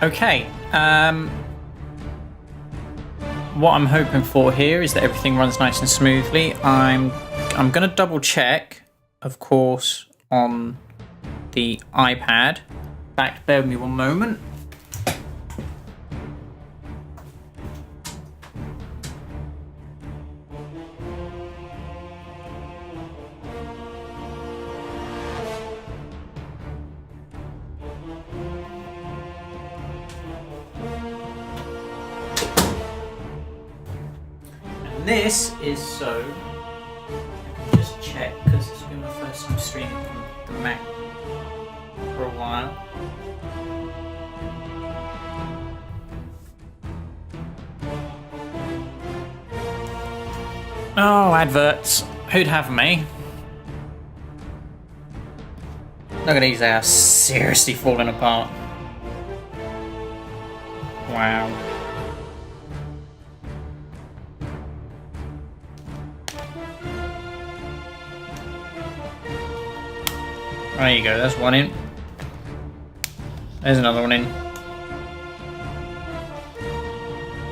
Okay. What I'm hoping for here is that everything runs nice and smoothly. I'm going to double check, of course, on the iPad. Back, bear with me one moment. This is so I can just check, because it's been my first time streaming from the Mac for a while. Oh, adverts. Who'd have me? Look at these, they are seriously falling apart. Wow. There you go, that's one in. There's another one in.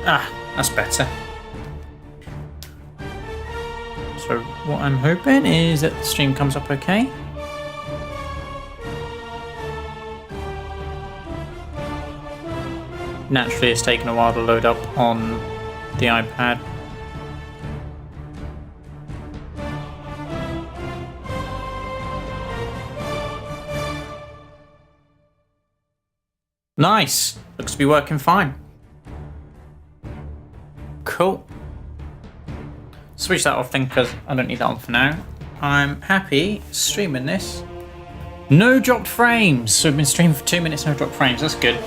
Ah, that's better. So what I'm hoping is that the stream comes up okay. Naturally, it's taken a while to load up on the iPad. Nice. Looks to be working fine. Cool. Switch that off then, because I don't need that on for now. I'm happy streaming this. No dropped frames. So we've been streaming for 2 minutes, no dropped frames. That's good.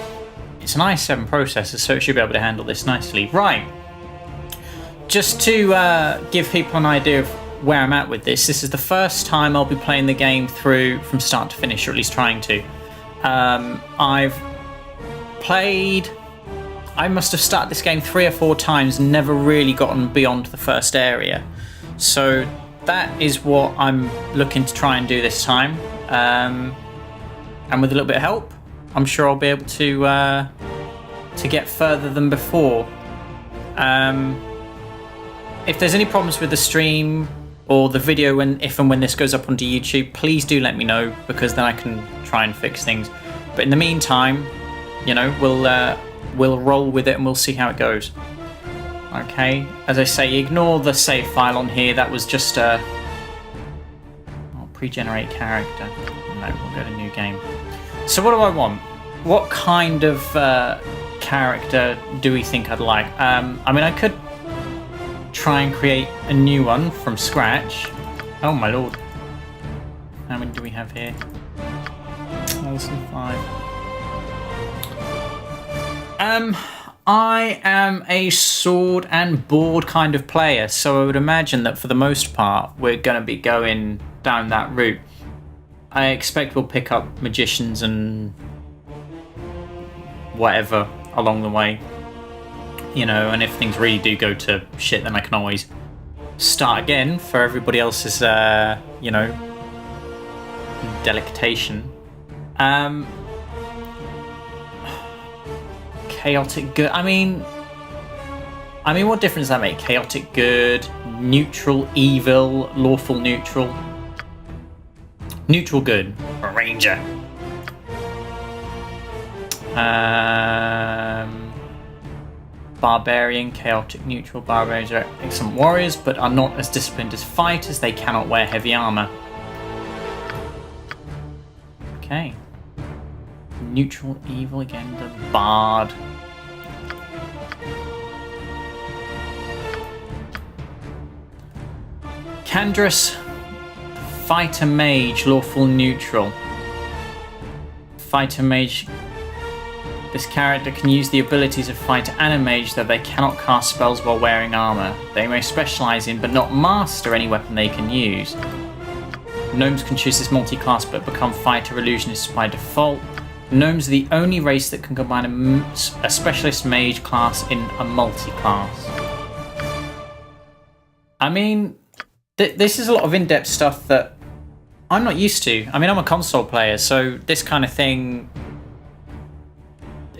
It's an i7 processor, so it should be able to handle this nicely. Right. Just to give people an idea of where I'm at with this, this is the first time I'll be playing the game through from start to finish, or at least trying to. I've played... I must have started this game 3 or 4 times, never really gotten beyond the first area. So that is what I'm looking to try and do this time. And with a little bit of help, I'm sure I'll be able to get further than before. If there's any problems with the stream or the video if and when this goes up onto YouTube, please do let me know, because then I can try and fix things. But in the meantime, you know, we'll roll with it and we'll see how it goes. Okay, as I say, ignore the save file on here. That was just a pre-generate character. No, we'll go to new game. So what do I want? What kind of character do we think I'd like? I mean, I could try and create a new one from scratch. Oh my lord. How many do we have here? Less than 5. I am a sword and board kind of player, so I would imagine that for the most part we're going to be going down that route. I expect we'll pick up magicians and whatever along the way, you know, and if things really do go to shit, then I can always start again for everybody else's, you know, delectation. Chaotic good. I mean, what difference does that make? Chaotic good, neutral evil, lawful neutral. Neutral good. A ranger. Barbarian, chaotic neutral. Barbarians are excellent warriors, but are not as disciplined as fighters. They cannot wear heavy armor. Okay. Neutral evil again. The bard. Kandras, fighter mage, lawful neutral. Fighter mage. This character can use the abilities of fighter and a mage, though they cannot cast spells while wearing armor. They may specialize in, but not master, any weapon they can use. Gnomes can choose this multi-class, but become fighter illusionists by default. Gnomes are the only race that can combine a specialist mage class in a multi-class. I mean, this is a lot of in-depth stuff that I'm not used to. I mean, I'm a console player, so this kind of thing,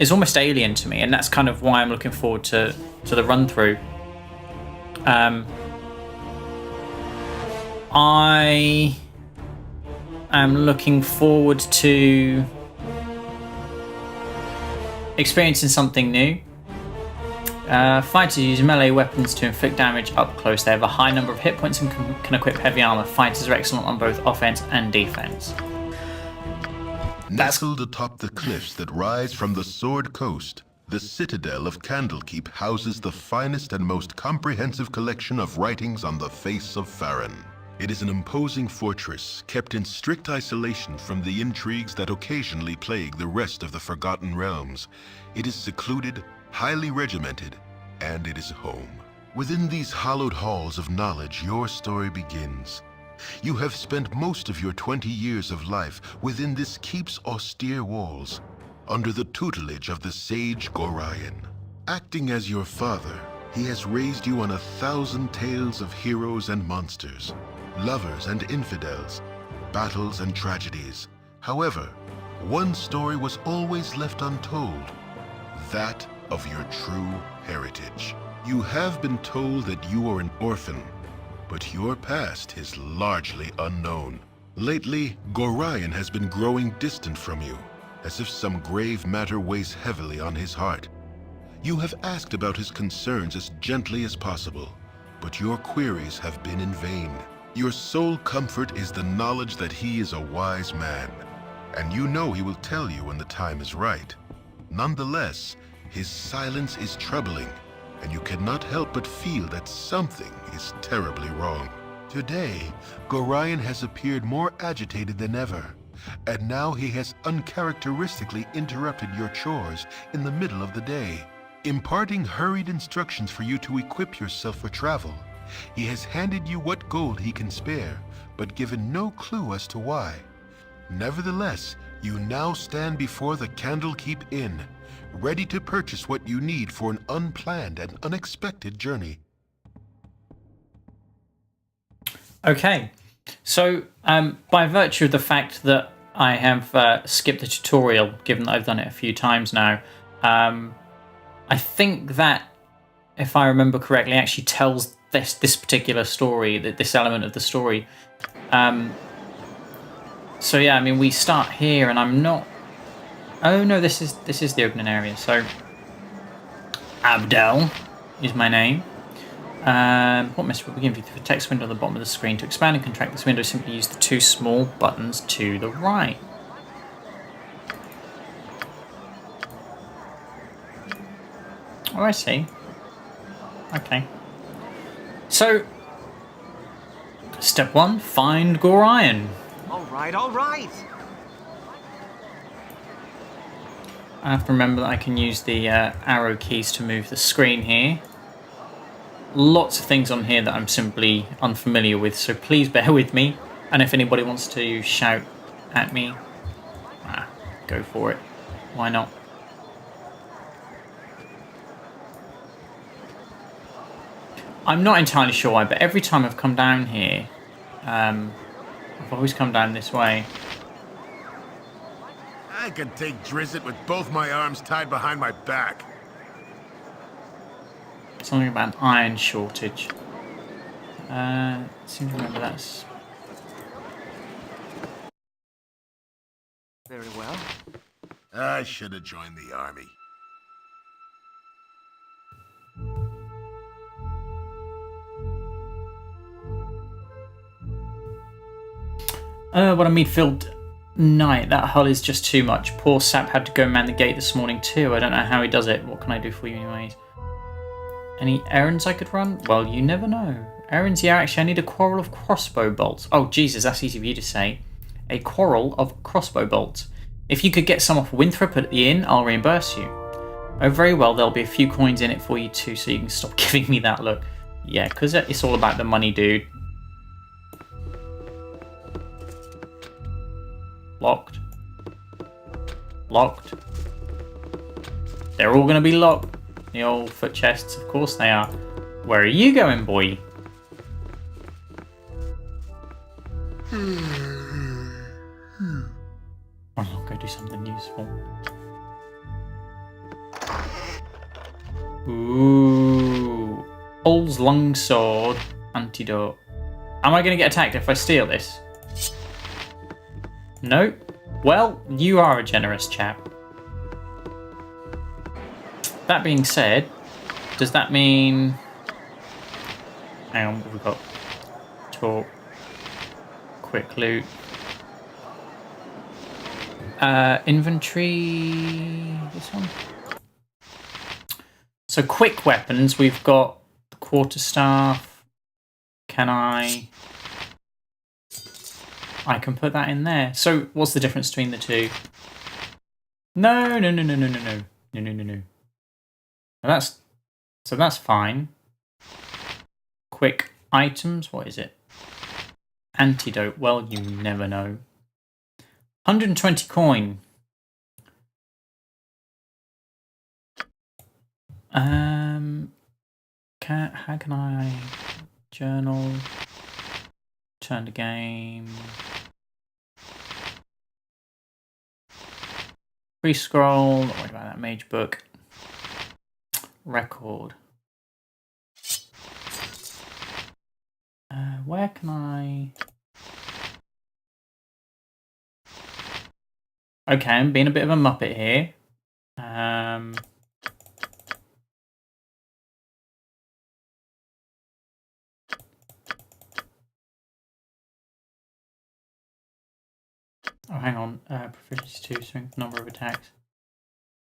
is almost alien to me, and that's kind of why I'm looking forward to the run through. I am looking forward to experiencing something new. Fighters use melee weapons to inflict damage up close. They have a high number of hit points and can equip heavy armor. Fighters are excellent on both offense and defense. Nestled atop the cliffs that rise from the Sword Coast, the Citadel of Candlekeep houses the finest and most comprehensive collection of writings on the face of Farron. It is an imposing fortress kept in strict isolation from the intrigues that occasionally plague the rest of the Forgotten Realms. It is secluded, highly regimented, and it is home. Within these hallowed halls of knowledge, your story begins. You have spent most of your 20 years of life within this keep's austere walls, under the tutelage of the sage Gorion. Acting as your father, he has raised you on 1,000 tales of heroes and monsters, lovers and infidels, battles and tragedies. However, one story was always left untold, that of your true heritage. You have been told that you are an orphan, but your past is largely unknown. Lately, Gorion has been growing distant from you, as if some grave matter weighs heavily on his heart. You have asked about his concerns as gently as possible, but your queries have been in vain. Your sole comfort is the knowledge that he is a wise man, and you know he will tell you when the time is right. Nonetheless, his silence is troubling, and you cannot help but feel that something is terribly wrong. Today, Gorion has appeared more agitated than ever, and now he has uncharacteristically interrupted your chores in the middle of the day, imparting hurried instructions for you to equip yourself for travel. He has handed you what gold he can spare, but given no clue as to why. Nevertheless, you now stand before the Candlekeep Inn, ready to purchase what you need for an unplanned and unexpected journey. Okay, so by virtue of the fact that I have skipped the tutorial, given that I've done it a few times now, I think that, if I remember correctly, actually tells this particular story, this element of the story. So yeah, I mean, we start here, and I'm not. Oh no, this is the opening area. So Abdel is my name. What message will begin with the text window at the bottom of the screen? To expand and contract this window, simply use the two small buttons to the right. Oh, I see. Okay. So, step 1, find Gorion. All right. I have to remember that I can use the arrow keys to move the screen here. Lots of things on here that I'm simply unfamiliar with, so please bear with me. And if anybody wants to shout at me, go for it. Why not? I'm not entirely sure why, but every time I've come down here, I've always come down this way. I can take Drizzt with both my arms tied behind my back. Something about an iron shortage. Seem to remember that's... Very well. I should have joined the army. What a meat-filled night. That hull is just too much. Poor Sap had to go man the gate this morning too. I don't know how he does it. What can I do for you anyways? Any errands I could run? Well, you never know. Errands? Yeah, actually I need a quarrel of crossbow bolts. Oh, Jesus, that's easy for you to say. A quarrel of crossbow bolts. If you could get some off Winthrop at the inn, I'll reimburse you. Oh, very well. There'll be a few coins in it for you too, so you can stop giving me that look. Yeah, because it's all about the money, dude. Locked. Locked. They're all going to be locked. The old foot chests, of course they are. Where are you going, boy? I'll go do something useful. Ooh. Hull's longsword antidote. Am I going to get attacked if I steal this? No. Well, you are a generous chap. That being said, does that mean... Hang on, what have we got? Talk. Quick loot. Inventory... This one? So quick weapons, we've got the quarterstaff. Can I can put that in there. So what's the difference between the two? No. That's fine. Quick items, what is it? Antidote, well, you never know. 120 coin. How can I journal? Turn the game. Free scroll. Not worried about that mage book. Record. Where can I? Okay, I'm being a bit of a muppet here. Oh, hang on. Proficiency 2, strength, number of attacks.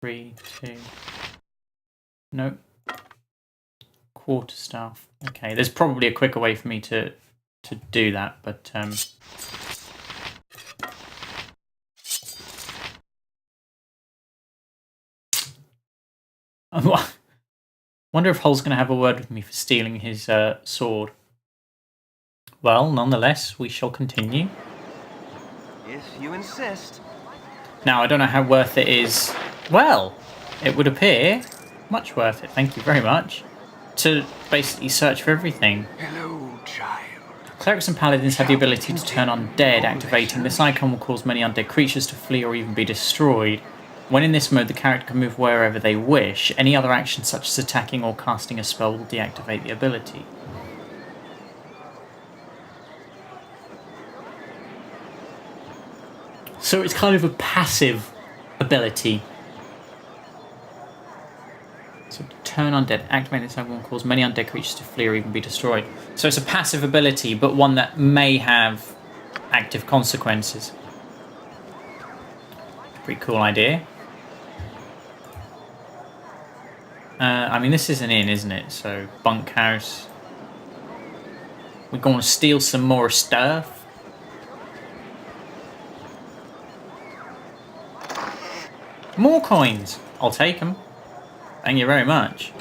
3, 2. Nope. Quarterstaff. Okay, there's probably a quicker way for me to do that, but I wonder if Hull's going to have a word with me for stealing his sword. Well, nonetheless, we shall continue. If you insist. Now, I don't know how worth it is. Well, it would appear much worth it, thank you very much, to basically search for everything. Hello, child. Clerics and paladins have the ability to turn undead. Activating this icon will cause many undead creatures to flee or even be destroyed. When in this mode, the character can move wherever they wish. Any other action, such as attacking or casting a spell, will deactivate the ability. So it's kind of a passive ability. So turn undead, activate this icon will cause many undead creatures to flee or even be destroyed. So it's a passive ability, but one that may have active consequences. Pretty cool idea. I mean, this is an inn, isn't it? So bunkhouse. We're going to steal some more stuff. More coins. I'll take them. Thank you very much.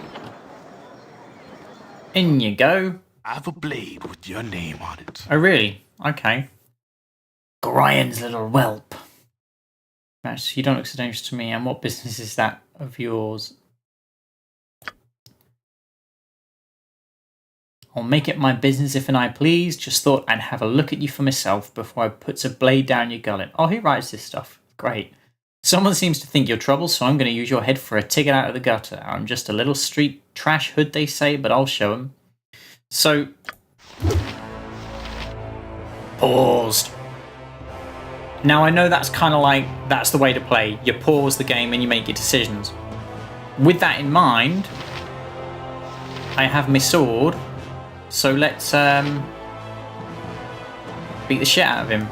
In you go. I have a blade with your name on it. Oh, really? Okay. Gryan's little whelp. Actually, you don't look so dangerous to me. And what business is that of yours? I'll make it my business if and I please. Just thought I'd have a look at you for myself before I puts a blade down your gullet. Oh, who writes this stuff? Great. Someone seems to think you're trouble, so I'm going to use your head for a ticket out of the gutter. I'm just a little street trash hood, they say, but I'll show them. So... paused. Now, I know that's kind of like, that's the way to play. You pause the game and you make your decisions. With that in mind, I have my sword, so let's beat the shit out of him.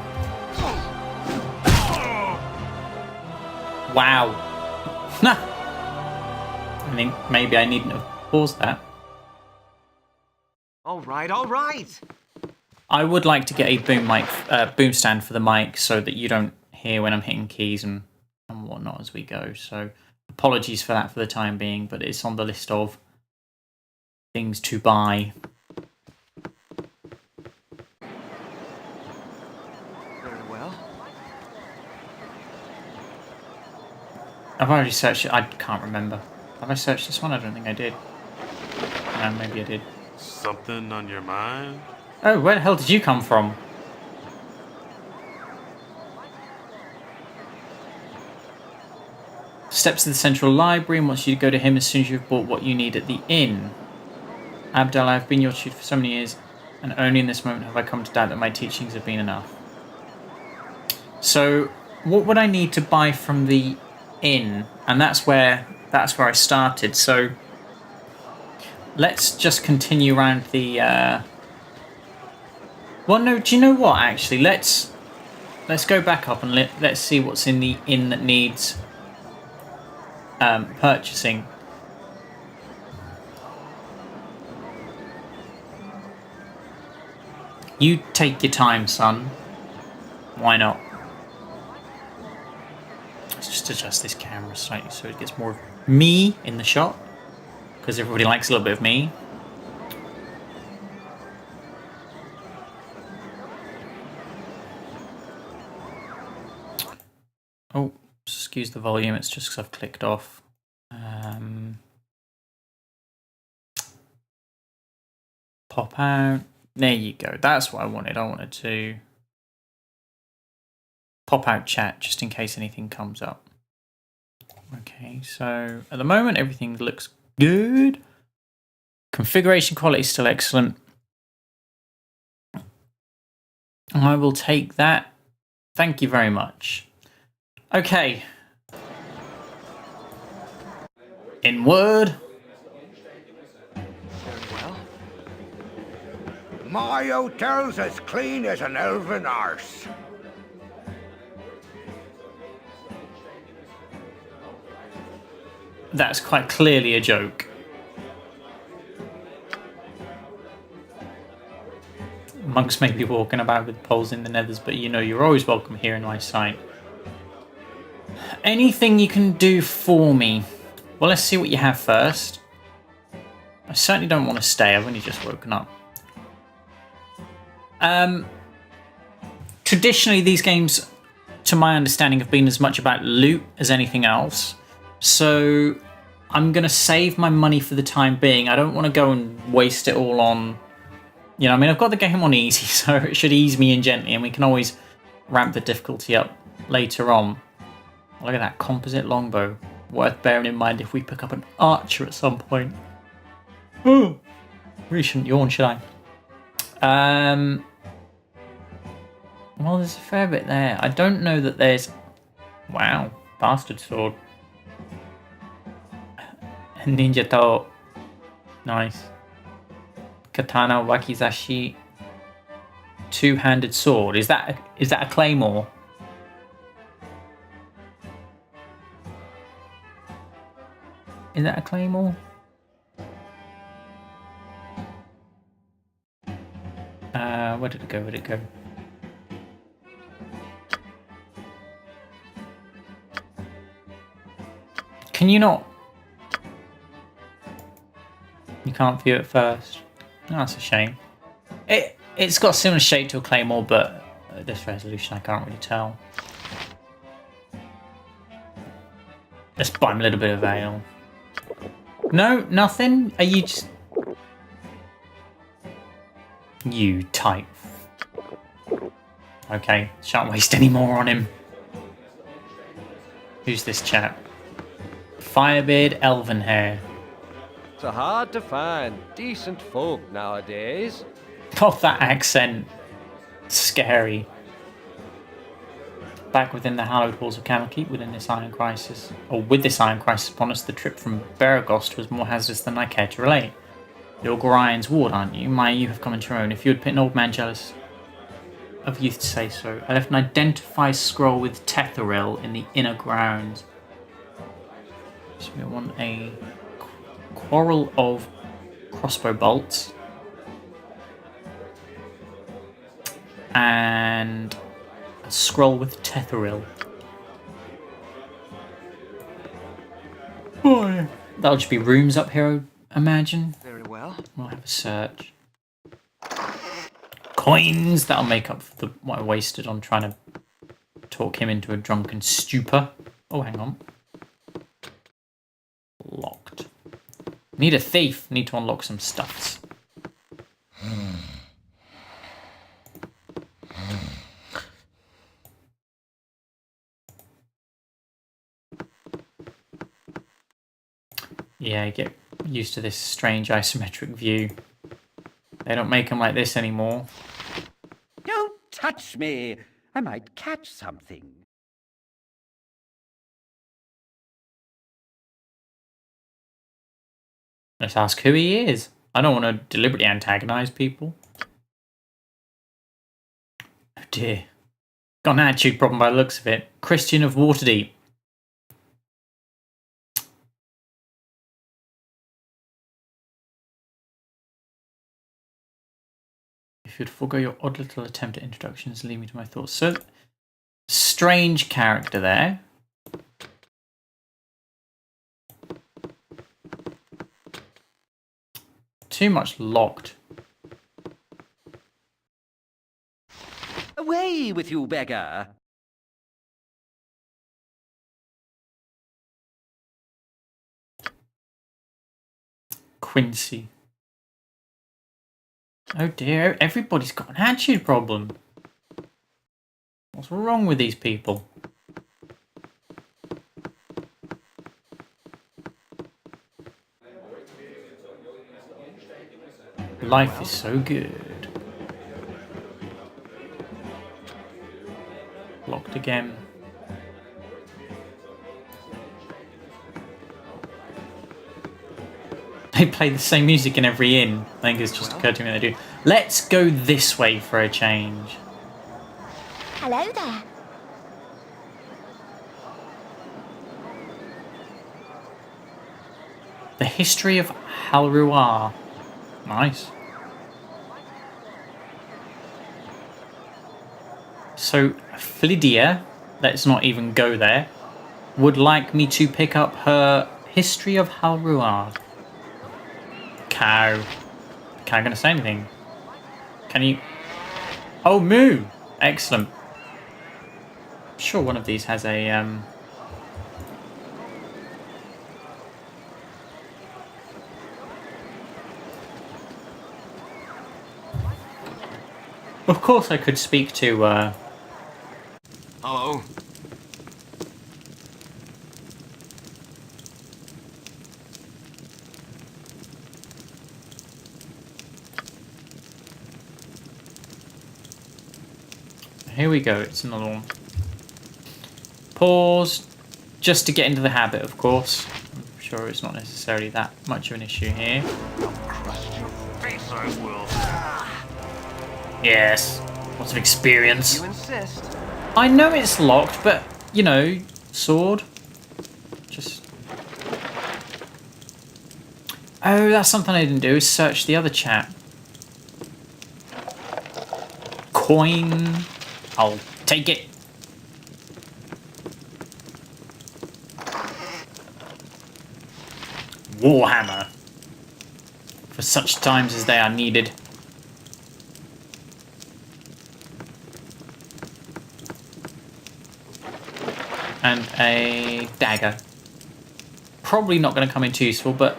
Wow. I think maybe I needn't have paused that. All right. I would like to get a boom stand for the mic so that you don't hear when I'm hitting keys and whatnot as we go. So apologies for that for the time being, but it's on the list of things to buy. Very well. I've already searched it. I can't remember. Have I searched this one? I don't think I did. No, maybe I did. Something on your mind? Oh, where the hell did you come from? Steps to the central library and wants you to go to him as soon as you've bought what you need at the inn. Abdel, I've been your tutor for so many years, and only in this moment have I come to doubt that my teachings have been enough. So, what would I need to buy from the inn? And that's where I started. So, let's just continue around the. Well, no. Do you know what? Actually, let's go back up and let's see what's in the inn that needs purchasing. You take your time, son. Why not? Let's just adjust this camera slightly so it gets more of me in the shot, because everybody likes a little bit of me. Oh, excuse the volume, it's just because I've clicked off. Pop out. There you go. That's what I wanted. I wanted to pop out chat just in case anything comes up. Okay, so at the moment everything looks good. Configuration quality is still excellent. I will take that. Thank you very much. Okay. Inward. My hotel's as clean as an elven arse. That's quite clearly a joke. Monks may be walking about with poles in the nethers, but you know you're always welcome here in my sight. Anything you can do for me? Well, let's see what you have first. I certainly don't want to stay. I've only just woken up. Traditionally, these games, to my understanding, have been as much about loot as anything else. So I'm going to save my money for the time being. I don't want to go and waste it all on... You know, I mean, I've got the game on easy, so it should ease me in gently, and we can always ramp the difficulty up later on. Look at that composite longbow. Worth bearing in mind if we pick up an archer at some point. Oh, really shouldn't yawn, should I? Well, there's a fair bit there. I don't know that there's... Wow, bastard sword. Ninja to. Nice. Katana wakizashi. Two-handed sword. Is that a claymore? Is that a claymore? Where did it go? Where did it go? Can you not? You can't view it first. Oh, that's a shame. It's got a similar shape to a claymore, but at this resolution I can't really tell. Let's buy him a little bit of ale. No, nothing? Are you just... You type. Okay, shan't waste any more on him. Who's this chap? Firebeard Elvenhair. It's hard to find decent folk nowadays. Oh, that accent. Scary. Back within the hallowed halls of Camelkeep, within this iron crisis, or with this iron crisis upon us, the trip from Beregost was more hazardous than I care to relate. You're Gorion's ward, aren't you? You have come into your own. If you had put an old man jealous of youth to say so. I left an identify scroll with Tetheril in the inner grounds. So we want a quarrel of crossbow bolts. And a scroll with Tetheril. Oh, yeah. That'll just be rooms up here, I imagine. Very well. We'll have a search. Coins! That'll make up for what I wasted on trying to talk him into a drunken stupor. Oh, hang on. Locked. Need a thief. Need to unlock some stuffs. Yeah, get used to this strange isometric view. They don't make them like this anymore. Don't touch me. I might catch something. Let's ask who he is. I don't want to deliberately antagonize people. Oh dear. Got an attitude problem by the looks of it. Christian of Waterdeep. If you'd forego your odd little attempt at introductions, lead me to my thoughts. So, strange character there. Too much locked. Away with you, beggar. Quincy. Oh dear, everybody's got an attitude problem. What's wrong with these people? Life is so good. Locked again. They play the same music in every inn. I think it's just occurred to me they do. Let's go this way for a change. Hello there. The history of Halruar. Nice. So, Flydia, let's not even go there, would like me to pick up her history of Halruar. Cow. Cow gonna say anything? Can you... Oh, moo! Excellent. I'm sure one of these has a... Of course I could speak to, Hello. Here we go, it's another one. Pause, just to get into the habit, of course. I'm sure it's not necessarily that much of an issue here. Crust your face, I will. Yes, lots of experience. You insist. I know it's locked, but, you know, sword. Just... Oh, that's something I didn't do, is search the other chat. Coin. I'll take it. Warhammer. For such times as they are needed. And a dagger. Probably not going to come in too useful, but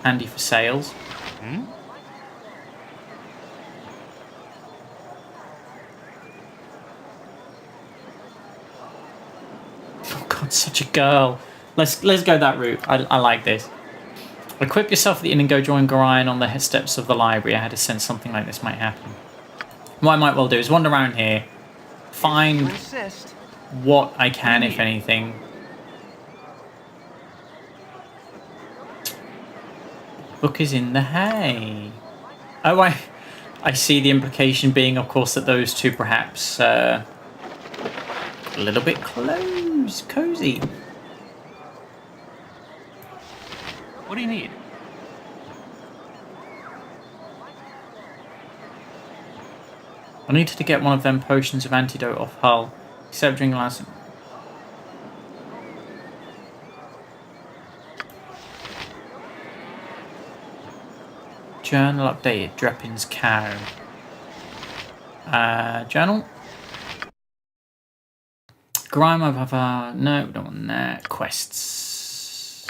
handy for sales. Oh god, such a girl. Let's go that route. I like this. Equip yourself at the inn and go join Gorion on the steps of the library. I had a sense something like this might happen. What I might well do is wander around here, find You insist. what I can, if anything. Book is in the hay. Oh, I see the implication being, of course, that those two perhaps a little bit cozy. What do you need? I needed to get one of them potions of antidote off Hull, except during the last... Journal updated, Dreppin's cow. Journal. Grime of no, don't want that. Quests.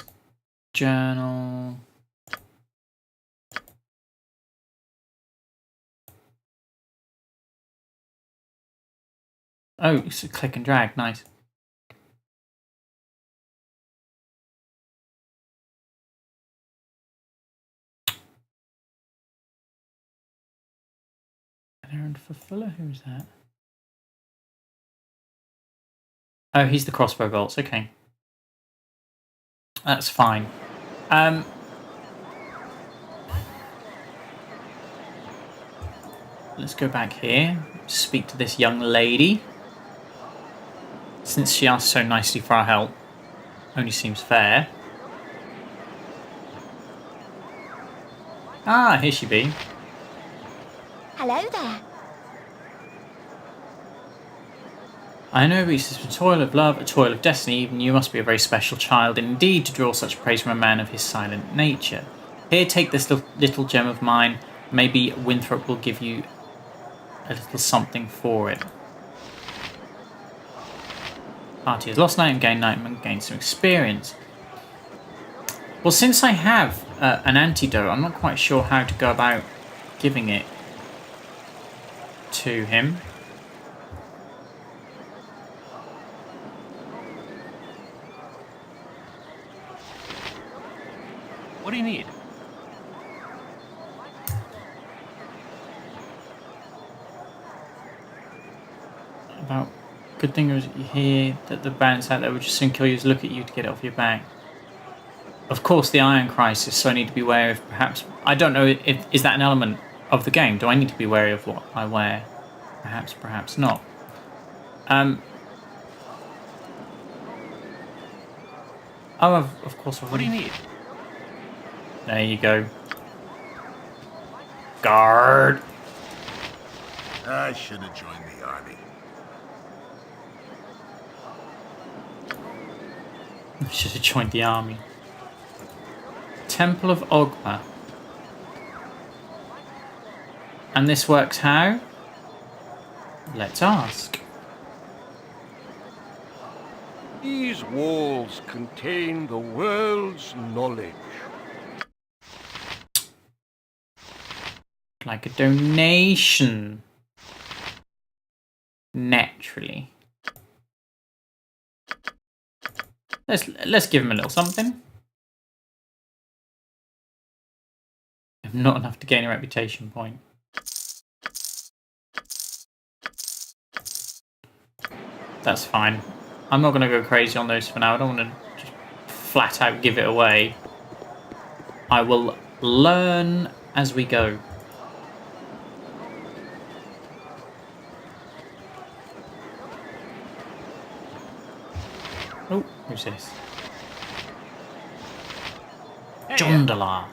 Journal. Oh, it's a click and drag, nice. Hand fulfiller? Who's that? Oh, he's the crossbow bolts. Okay. That's fine. Let's go back here. Speak to this young lady. Since she asked so nicely for our help. Only seems fair. Ah, here she be. Hello there. I know this is a toil of love, a toil of destiny. Even you must be a very special child indeed to draw such praise from a man of his silent nature. Here, take this little gem of mine. Maybe Winthrop will give you a little something for it. Party has lost night and gained some experience. Well, since I have an antidote, I'm not quite sure how to go about giving it to him. What do you need? About good thing is you hear that the bandits out there would just soon kill you, look at you to get it off your back. Of course, the iron crisis, so I need to be wary of perhaps... I don't know, is that an element of the game? Do I need to be wary of what I wear? Perhaps, perhaps not. Oh, of course. What do you need? There you go. Guard! I should have joined the army. I should have joined the army. Temple of Ogma. And this works how? Let's ask. These walls contain the world's knowledge. Like a donation. Naturally. Let's give him a little something. Not enough to gain a reputation point. That's fine. I'm not going to go crazy on those for now. I don't want to just flat out give it away. I will learn as we go. Oh, who's this? Jondalar.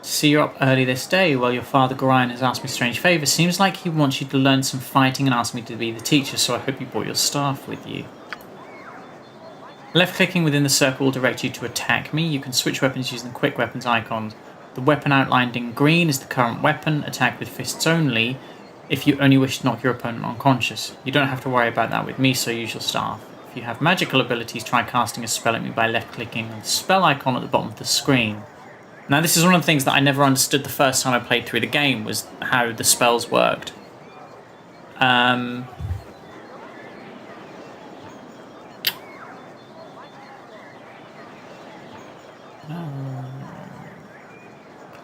See you're up early this day. Well, your father Gorion has asked me a strange favour. Seems like he wants you to learn some fighting and asked me to be the teacher, so I hope you brought your staff with you. Left-clicking within the circle will direct you to attack me. You can switch weapons using the quick weapons icons. The weapon outlined in green is the current weapon. Attack with fists only if you only wish to knock your opponent unconscious. You don't have to worry about that with me, so use your staff. If you have magical abilities, try casting a spell at me by left-clicking on the spell icon at the bottom of the screen. Now, this is one of the things that I never understood the first time I played through the game, was how the spells worked.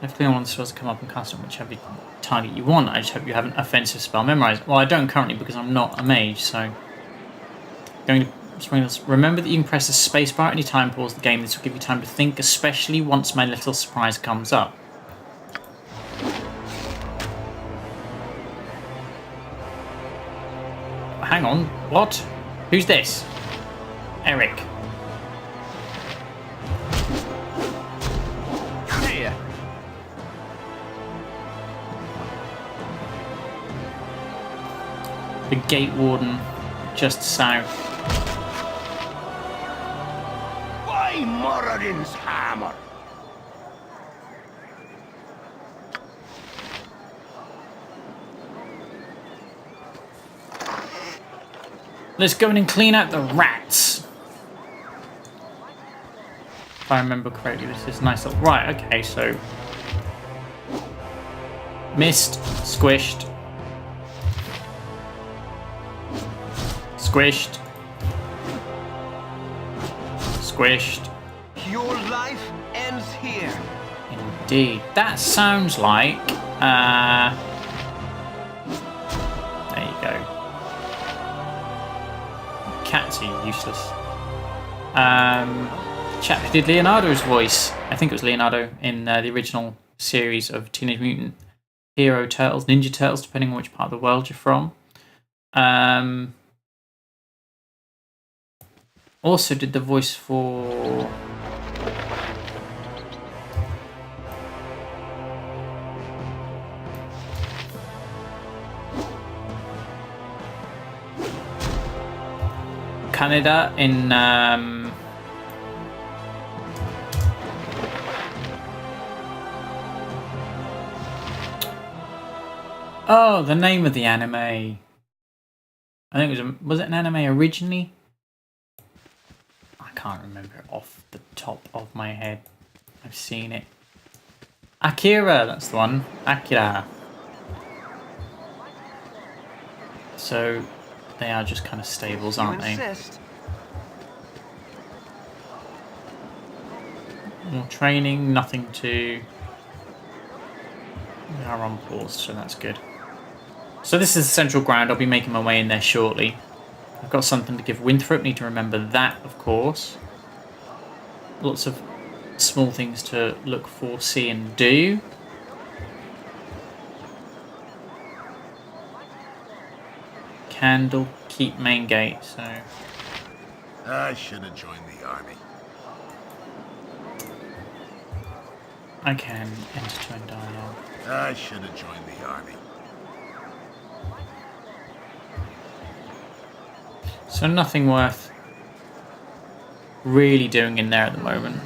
Left-click on one of the spells to come up and cast on whichever target you want. I just hope you have an offensive spell memorized. Well, I don't currently because I'm not a mage, so... Going to... Remember that you can press the spacebar at any time, pause the game. This will give you time to think, especially once my little surprise comes up. Hang on, what? Who's this? Eric. Come here. The Gate Warden, just south. By Moradin's hammer! Let's go in and clean out the rats. If I remember correctly, this is nice little... Right, okay, so... Missed, squished. Squished. Squished. Your life ends here. Indeed. That sounds like... cats are useless. Chap who did Leonardo's voice. I think it was Leonardo in the original series of Teenage Mutant Hero Turtles, Ninja Turtles, depending on which part of the world you're from. Also did the voice for... Canada in... Oh, the name of the anime. I think it was it an anime originally? I can't remember it off the top of my head. I've seen it. Akira, that's the one. Akira. So they are just kind of stables, aren't they? More training, nothing to... We are on pause, so that's good. So this is the central ground. I'll be making my way in there shortly. I've got something to give Winthrop. Need to remember that, of course. Lots of small things to look for, see, and do. Candle, keep main gate, so... I should have joined the army. I can enter to end dialogue. I should have joined the army. So nothing worth really doing in there at the moment.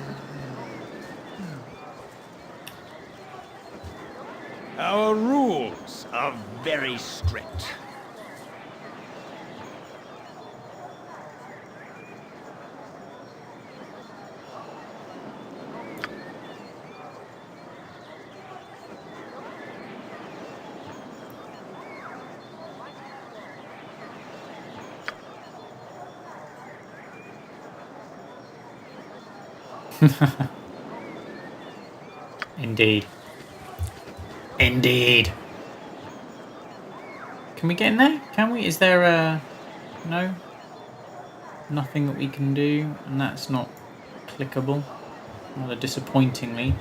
Our rules are very strict. Indeed. Indeed. Can we get in there? Can we? Is there a... No? Nothing that we can do, and that's not clickable. Rather disappointingly.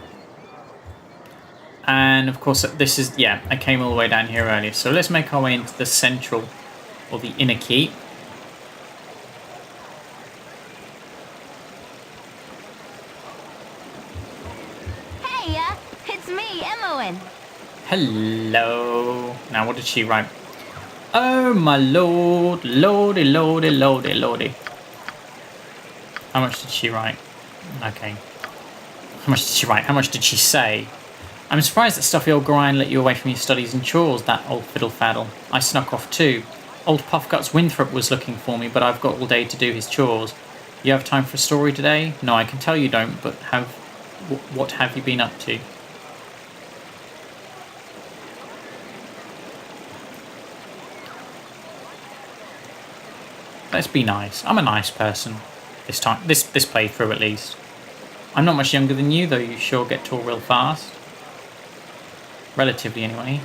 And of course this is... Yeah, I came all the way down here earlier. So let's make our way into the central, or the inner keep. Hello. Now, what did she write? Oh, my lord. Lordy, lordy, lordy, lordy. How much did she write? Okay. How much did she write? How much did she say? I'm surprised that stuffy old Gorion let you away from your studies and chores, that old fiddle-faddle. I snuck off too. Old Puffguts Winthrop was looking for me, but I've got all day to do his chores. You have time for a story today? No, I can tell you don't, but what have you been up to? Let's be nice. I'm a nice person. This time, this playthrough at least. I'm not much younger than you, though you sure get tall real fast. Relatively, anyway.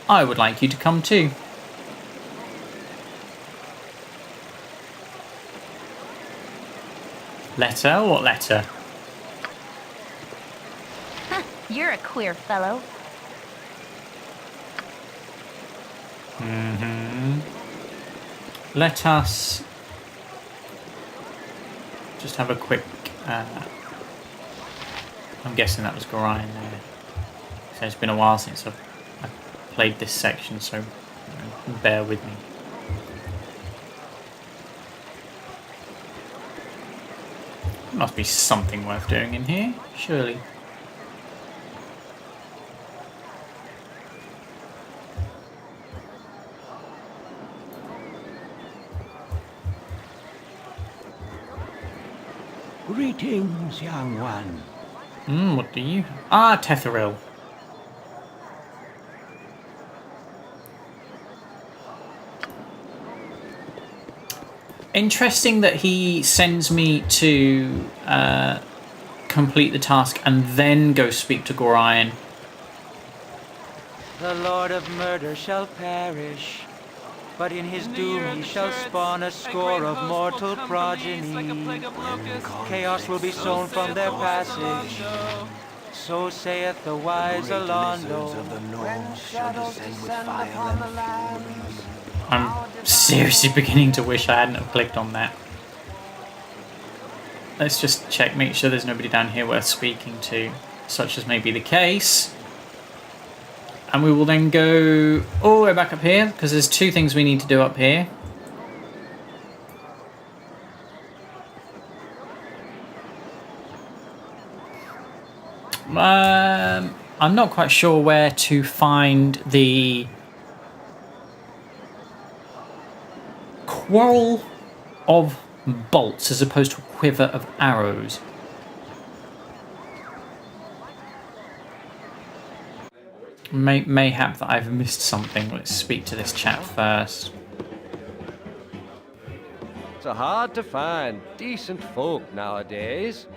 I would like you to come too. Letter? What letter? You're a queer fellow. Let us just have a quick... I'm guessing that was Gorion there. So it's been a while since I've played this section, so bear with me. There must be something worth doing in here, surely. Greetings, young one. What do you... Ah, Tetheril. Interesting that he sends me to complete the task and then go speak to Gorion. The Lord of Murder shall perish, but in his doom he shall spawn a score of mortal progeny. Chaos will be sown from their passage, so saith the wise Alondo. I'm seriously beginning to wish I hadn't have clicked on that. Let's just check, make sure there's nobody down here worth speaking to, such as may be the case. And we will then go all the way back up here, because there's two things we need to do up here. I'm not quite sure where to find the quarrel of bolts as opposed to a quiver of arrows. Mayhap that I've missed something. Let's speak to this chap first. It's hard to find decent folk nowadays.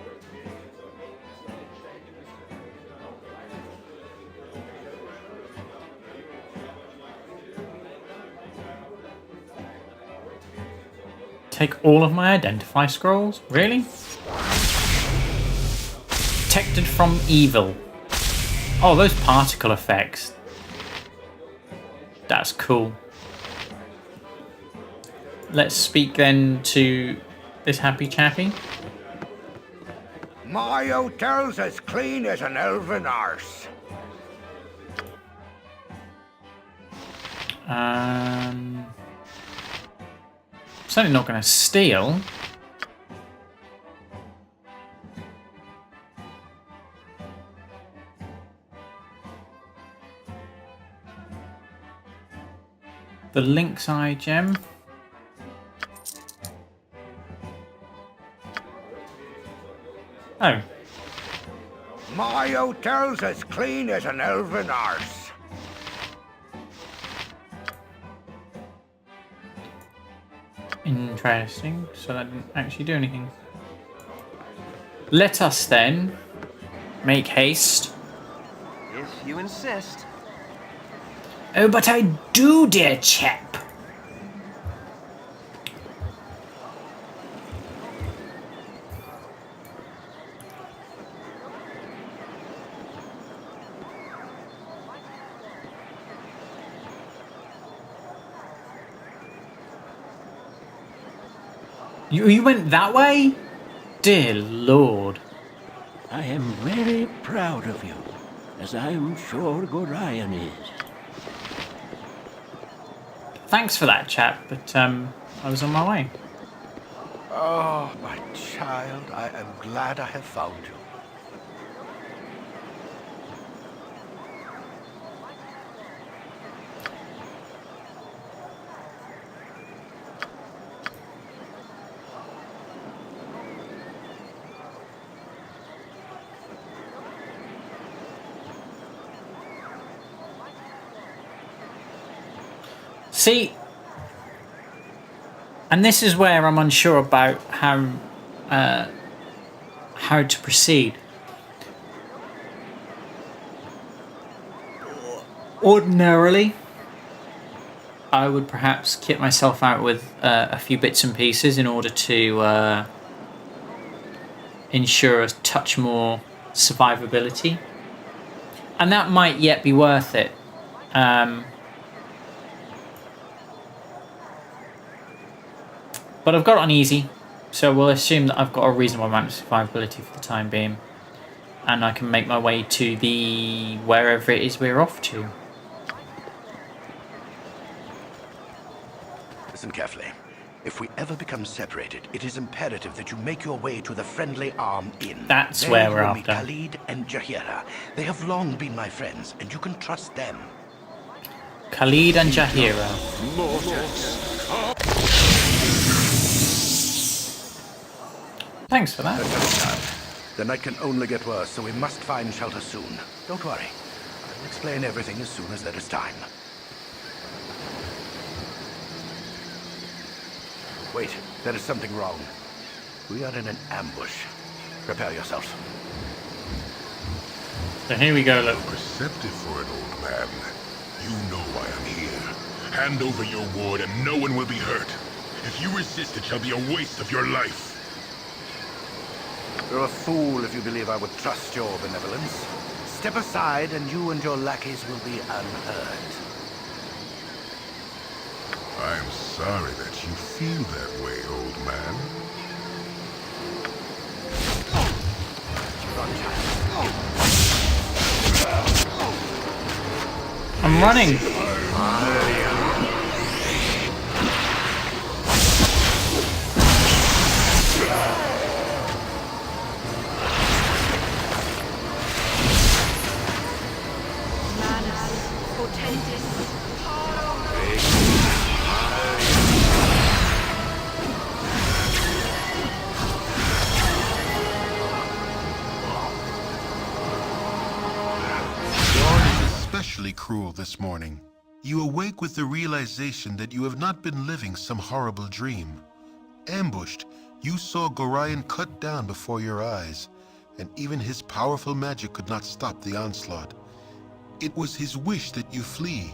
Take all of my identify scrolls? Really? Protected from evil. Oh, those particle effects. That's cool. Let's speak then to this happy chappy. My hotel's as clean as an elven arse. Certainly not going to steal. The Lynx Eye gem. Oh. My hotel's as clean as an elven arse. Interesting. So that didn't actually do anything. Let us then make haste. If you insist. Oh, but I do, dear chap. You went that way? Dear Lord. I am very proud of you, as I am sure Gorion is. Thanks for that, chap, but I was on my way. Oh, my child, I am glad I have found you. See, and this is where I'm unsure about how to proceed. Ordinarily, I would perhaps kit myself out with a few bits and pieces in order to ensure a touch more survivability, and that might yet be worth it. But I've got it on easy, so we'll assume that I've got a reasonable amount of survivability for the time being. And I can make my way to the wherever it is we're off to. Listen carefully. If we ever become separated, it is imperative that you make your way to the Friendly Arm Inn. That's there where we're you will after. meet Khalid and Jahira. They have long been my friends, and you can trust them. Khalid and Jahira. Thanks for that. The night can only get worse, so we must find shelter soon. Don't worry. I'll explain everything as soon as there is time. Wait, there is something wrong. We are in an ambush. Prepare yourself. So here we go, look. Perceptive for an old man. You know why I'm here. Hand over your ward and no one will be hurt. If you resist, it shall be a waste of your life. You're a fool if you believe I would trust your benevolence. Step aside and you and your lackeys will be unhurt. I'm sorry that you feel that way, old man. I'm running. Especially cruel this morning. You awake with the realization that you have not been living some horrible dream. Ambushed, you saw Gorion cut down before your eyes, and even his powerful magic could not stop the onslaught. It was his wish that you flee,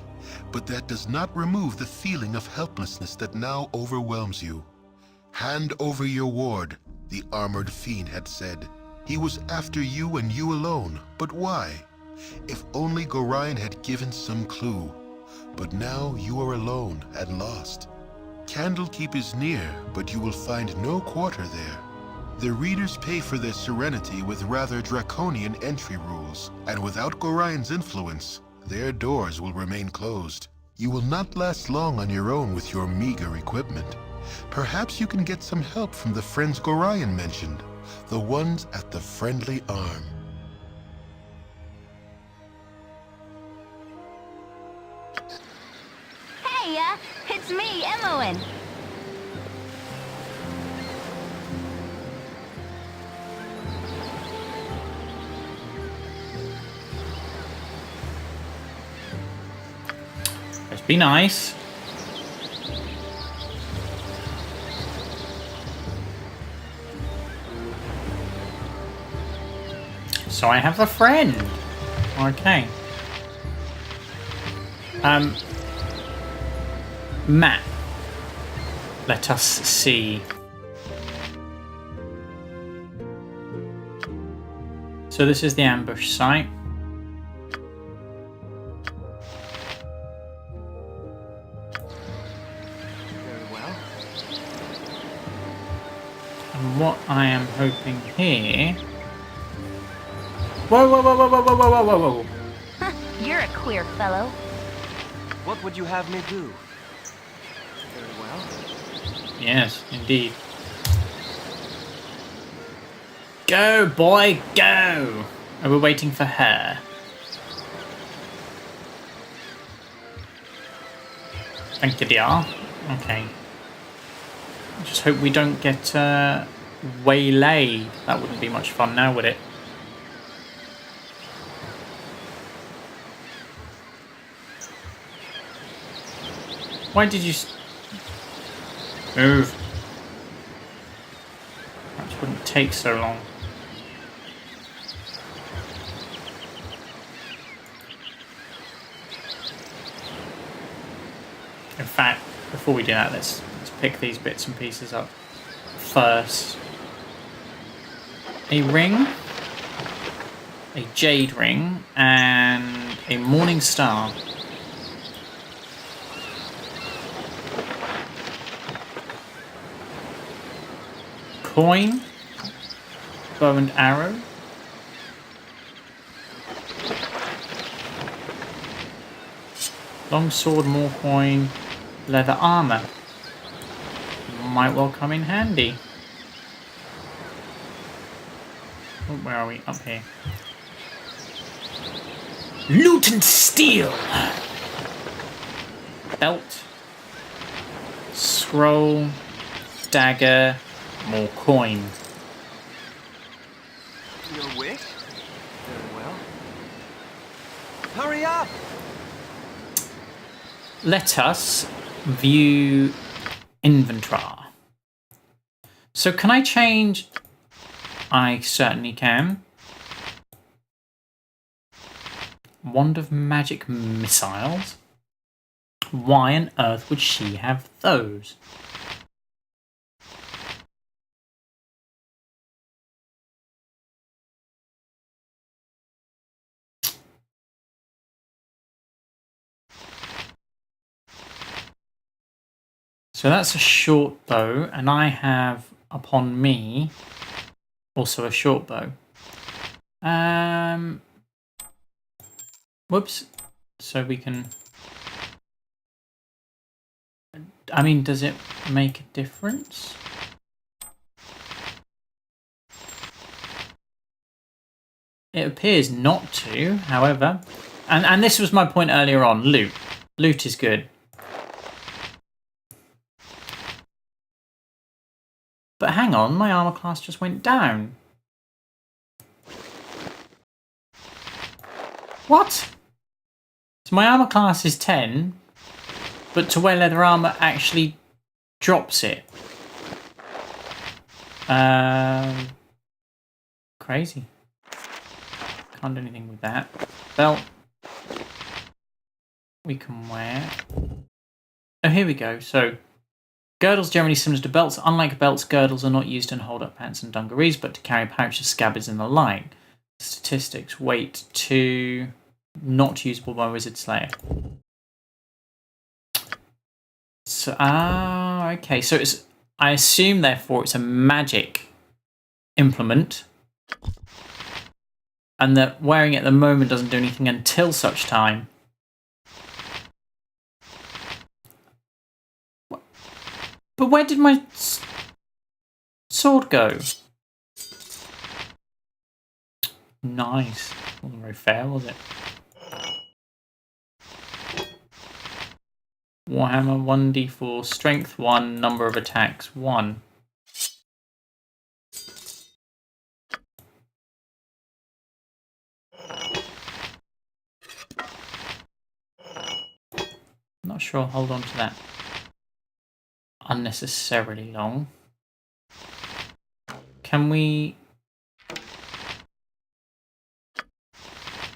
but that does not remove the feeling of helplessness that now overwhelms you. Hand over your ward, the armored fiend had said. He was after you and you alone, but why? If only Gorion had given some clue. But now you are alone and lost. Candlekeep is near, but you will find no quarter there. The readers pay for their serenity with rather draconian entry rules, and without Gorion's influence, their doors will remain closed. You will not last long on your own with your meager equipment. Perhaps you can get some help from the friends Gorion mentioned, the ones at the Friendly Arm. Hey, it's me, Emmoen. Let's be nice. So I have a friend. Okay. Map. Let us see. So this is the ambush site. Very well. And what I am hoping here... Whoa, whoa, whoa, whoa, whoa, whoa, whoa, whoa, whoa. You're a queer fellow. What would you have me do? Very well. Yes, indeed. Go, boy, go! Oh, we're waiting for her. Thank you, dear. Okay. Just hope we don't get waylaid. That wouldn't be much fun now, would it? Why did you move? That wouldn't take so long. In fact, before we do that, let's pick these bits and pieces up first. A ring, a jade ring, and a morning star. Coin, bow and arrow, long sword, more coin, leather armor. Might well come in handy. Oh, where are we? Up here. Loot and steal. Belt, scroll, dagger. More coin. Your wish? Very well. Hurry up! Let us view inventory. So can I change? I certainly can. Wand of magic missiles. Why on earth would she have those? So that's a short bow, and I have upon me also a short bow. Whoops. So we can... I mean, does it make a difference? It appears not to, however. And this was my point earlier on, loot. Loot is good. But hang on, my armor class just went down. What? So my armor class is 10, but to wear leather armor actually drops it. Crazy. Can't do anything with that. Belt. We can wear. Oh, here we go. So, girdles generally similar to belts. Unlike belts, girdles are not used to hold up pants and dungarees, but to carry pouches, scabbards, and the like. Statistics. Weight 2. Not usable by Wizard Slayer. So, okay. So it's. I assume, therefore, it's a magic implement, and that wearing it at the moment doesn't do anything until such time. But where did my sword go? Nice. Wasn't very fair, was it? Warhammer 1d4, strength 1, number of attacks 1. Not sure I'll hold on to that unnecessarily long. Can we...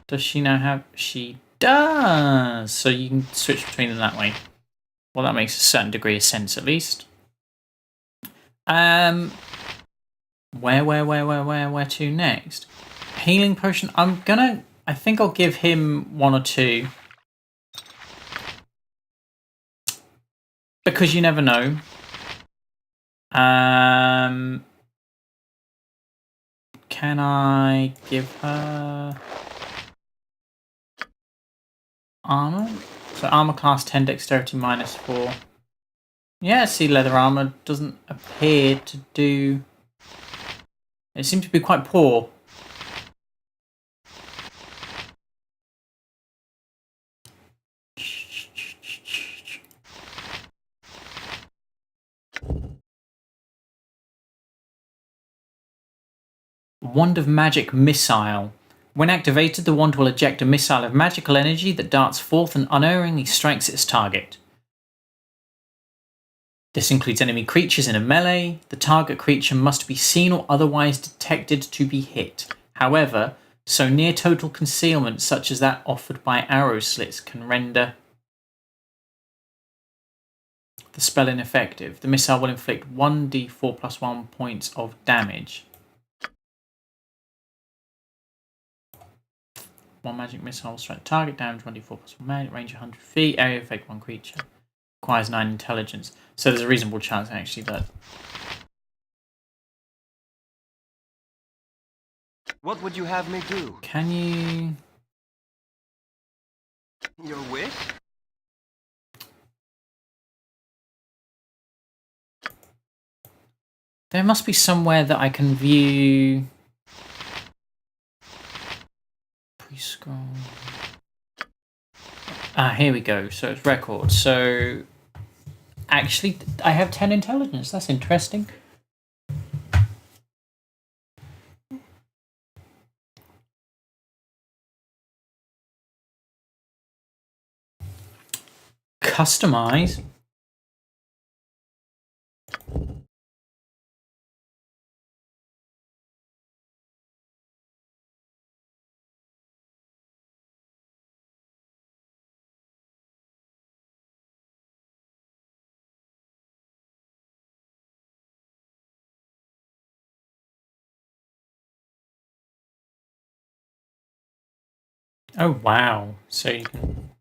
Does she now have... She does! So you can switch between them that way. Well, that makes a certain degree of sense, at least. Where to next? Healing potion. I think I'll give him 1 or 2. Because you never know. Can I give her armor? So armor class 10, dexterity -4. Yeah, see, leather armor doesn't appear to do... It seems to be quite poor. Wand of Magic Missile. When activated, the wand will eject a missile of magical energy that darts forth and unerringly strikes its target. This includes enemy creatures in a melee. The target creature must be seen or otherwise detected to be hit. However, so near total concealment, such as that offered by arrow slits, can render the spell ineffective. The missile will inflict 1d4 + 1 points of damage. One magic missile will strike target, damage 1d4 + 1, range 100 feet, area effect 1 creature. Requires 9 intelligence. So there's a reasonable chance actually that... What would you have me do? Can you... Your wish? There must be somewhere that I can view... Pre-scroll... here we go. So it's record. So actually, I have 10 intelligence. That's interesting. Customize. Oh wow! So you can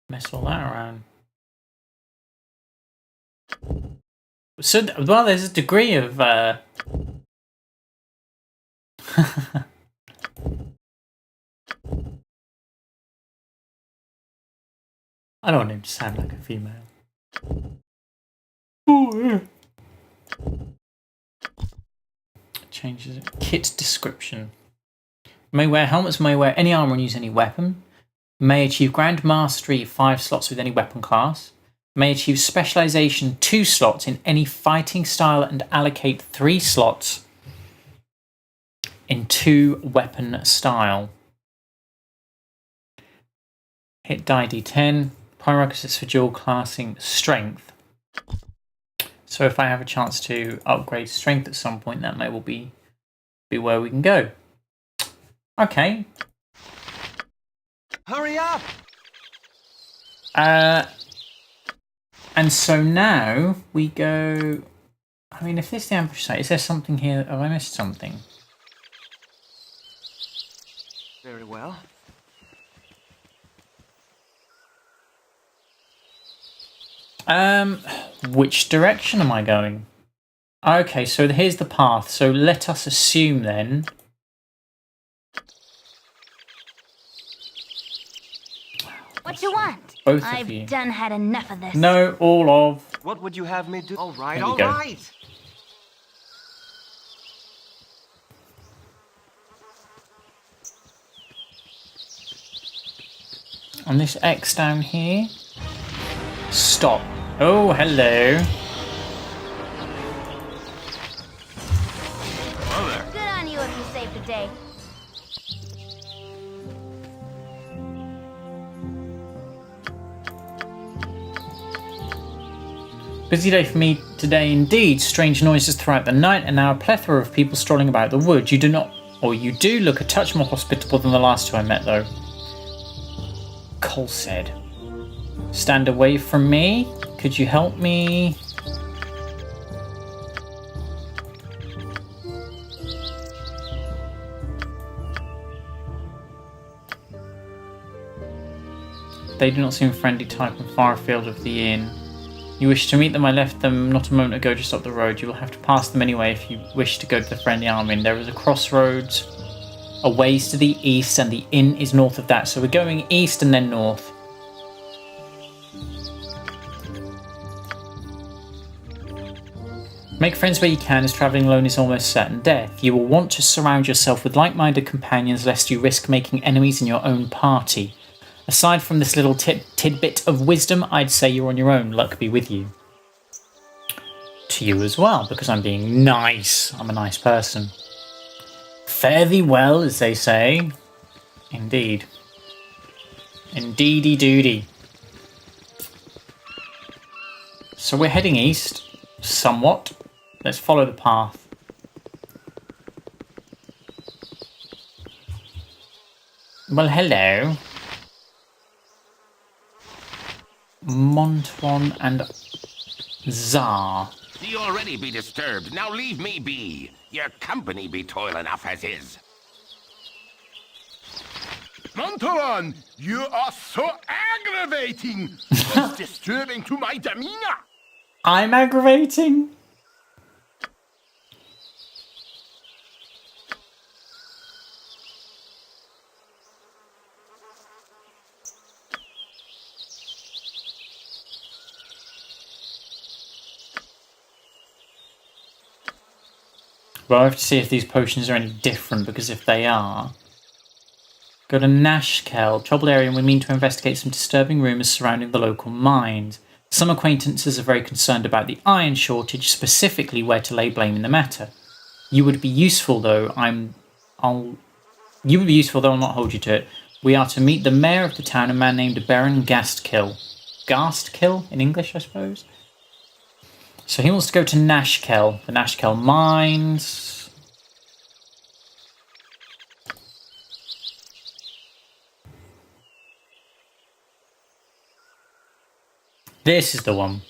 mess all that around. So well, there's a degree of. I don't want him to sound like a female. Oh, yeah. Changes it. Kit description. May wear helmets, may wear any armor and use any weapon. May achieve Grand Mastery 5 slots with any weapon class. May achieve Specialization 2 slots in any fighting style and allocate 3 slots in 2 weapon style. Hit die D10. Prerequisites for dual classing strength. So if I have a chance to upgrade strength at some point, that may well be where we can go. Okay. Hurry up! And so now we go. I mean, if this is the ambush site, is there something here? Have I missed something? Very well. Which direction am I going? Okay, so here's the path. So let us assume then. What you want? Both I've of you. done had enough of this. No, all of. What would you have me do? All right, There we all go. right. On this X down here. Stop. Oh, hello. Good on you if you saved the day. Busy day for me today indeed. Strange noises throughout the night and now a plethora of people strolling about the wood. You do not, or you do look a touch more hospitable than the last two I met though. Cole said. Stand away from me. Could you help me? They do not seem a friendly type and far afield of the inn. You wish to meet them? I left them not a moment ago just up the road. You will have to pass them anyway if you wish to go to the friendly army. There is a crossroads a ways to the east and the inn is north of that. So we're going east and then north. Make friends where you can, as travelling alone is almost certain death. You will want to surround yourself with like-minded companions lest you risk making enemies in your own party. Aside from this little tidbit of wisdom, I'd say you're on your own. Luck be with you. To you as well, because I'm being nice. I'm a nice person. Fare thee well, as they say. Indeed. Indeedy doody. So we're heading east, somewhat. Let's follow the path. Well, hello. Montuan and Czar. You already be disturbed. Now leave me be. Your company be toil enough as is. Montalon, you are so aggravating. It's disturbing to my demeanor. I'm aggravating? Well, I have to see if these potions are any different, because if they are... Go to Nashkel, troubled area, and we mean to investigate some disturbing rumours surrounding the local mines. Some acquaintances are very concerned about the iron shortage, specifically where to lay blame in the matter. You would be useful, though. I'll not hold you to it. We are to meet the mayor of the town, a man named Baron Gastkill. Gastkill in English, I suppose. So he wants to go to Nashkel, the Nashkel mines. This is the one.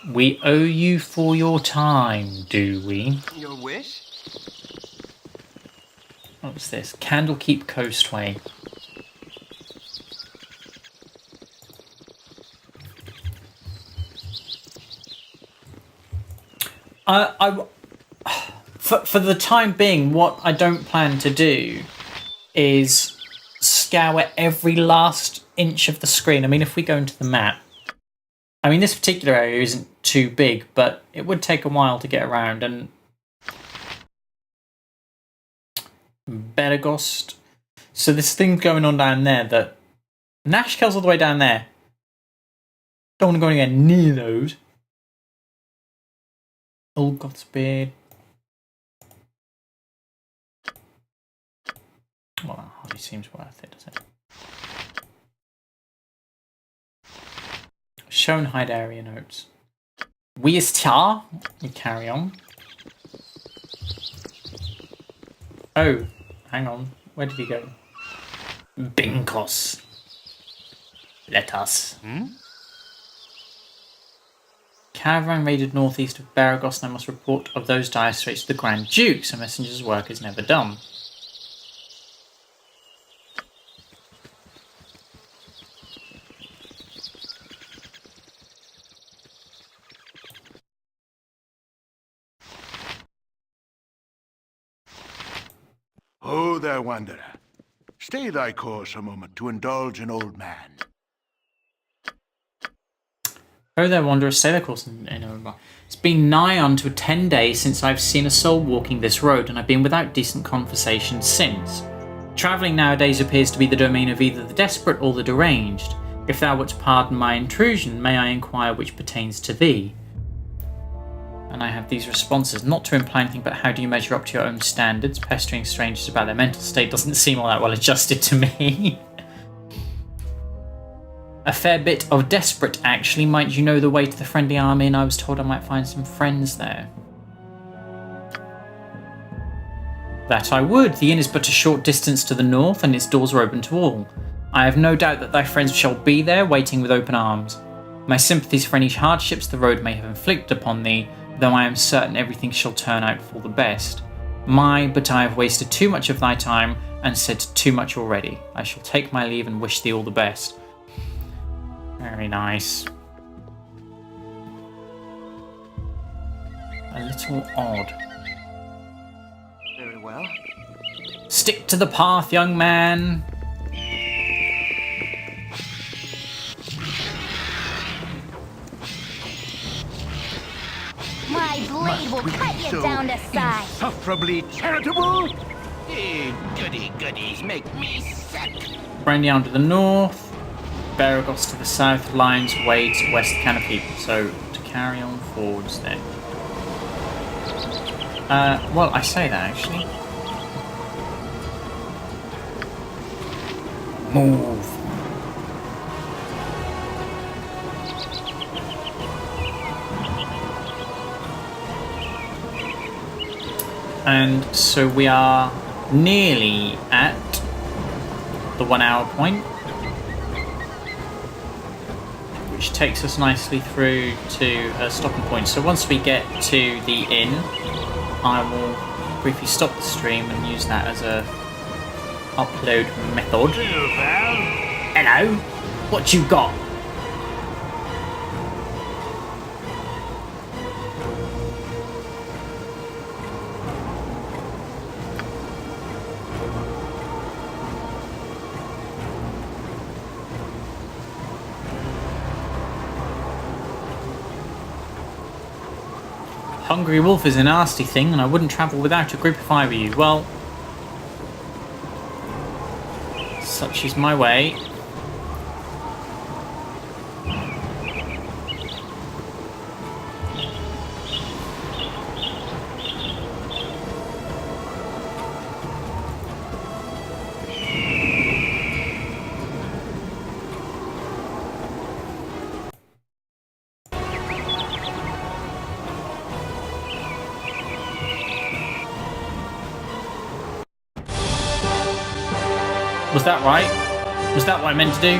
We owe you for your time, do we? Your wish? What's this? Candlekeep Coastway. For the time being, what I don't plan to do is scour every last inch of the screen. I mean, if we go into the map, I mean, this particular area isn't too big, but it would take a while to get around. And Beregost. So this thing going on down there that Nashkel's all the way down there. Don't want to go anywhere near those. Old Godsbeard. Well, that hardly seems worth it, does it? Shown hide area notes. We is tar. We carry on. Oh, hang on. Where did he go? Binkos. Let us. Caravan raided northeast of Beregost, and I must report of those dire straits to the Grand Duke, so messenger's work is never done. Ho there, wanderer. Stay thy course a moment to indulge an old man. Oh there, wanderer, stay the course in Oba. It's been nigh on to 10 days since I've seen a soul walking this road, and I've been without decent conversation since. Travelling nowadays appears to be the domain of either the desperate or the deranged. If thou wouldst pardon my intrusion, may I inquire which pertains to thee? And I have these responses, not to imply anything, but how do you measure up to your own standards? Pestering strangers about their mental state doesn't seem all that well adjusted to me. A fair bit of desperate, actually. Might you know the way to the friendly army? And I was told I might find some friends there. That I would. The inn is but a short distance to the north, and its doors are open to all. I have no doubt that thy friends shall be there, waiting with open arms. My sympathies for any hardships the road may have inflicted upon thee, though I am certain everything shall turn out for the best. But I have wasted too much of thy time, and said too much already. I shall take my leave and wish thee all the best. Very nice. A little odd. Very well. Stick to the path, young man. My blade will cut you down to size. Insufferably charitable? Goody goodies make me sick. Brandy to the north. Beregost to the south. Lions Wade west Canopy. So to carry on forwards then. Well, I say that actually. Move. And so we are nearly at the 1 hour point, which takes us nicely through to a stopping point. So once we get to the inn, I will briefly stop the stream and use that as a upload method. Hello, what you got? Hungry wolf is a nasty thing, and I wouldn't travel without a group if I were you. Well, such is my way. Was that right? Was that what I meant to do?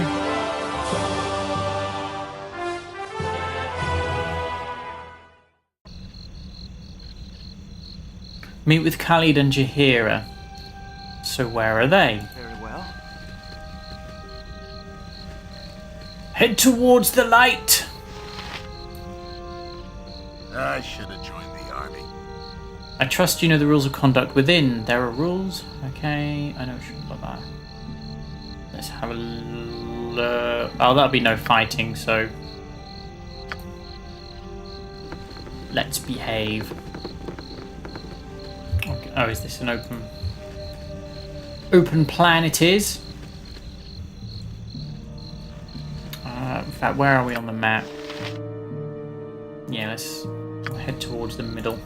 Meet with Khalid and Jahira. So where are they? Very well. Head towards the light! I should have joined the army. I trust you know the rules of conduct within. There are rules? Okay, I know it shouldn't look like that. Let's have a look. Oh, that'll be no fighting, so... Let's behave. Okay. Oh, is this an open plan it is? In fact, where are we on the map? Yeah, let's head towards the middle.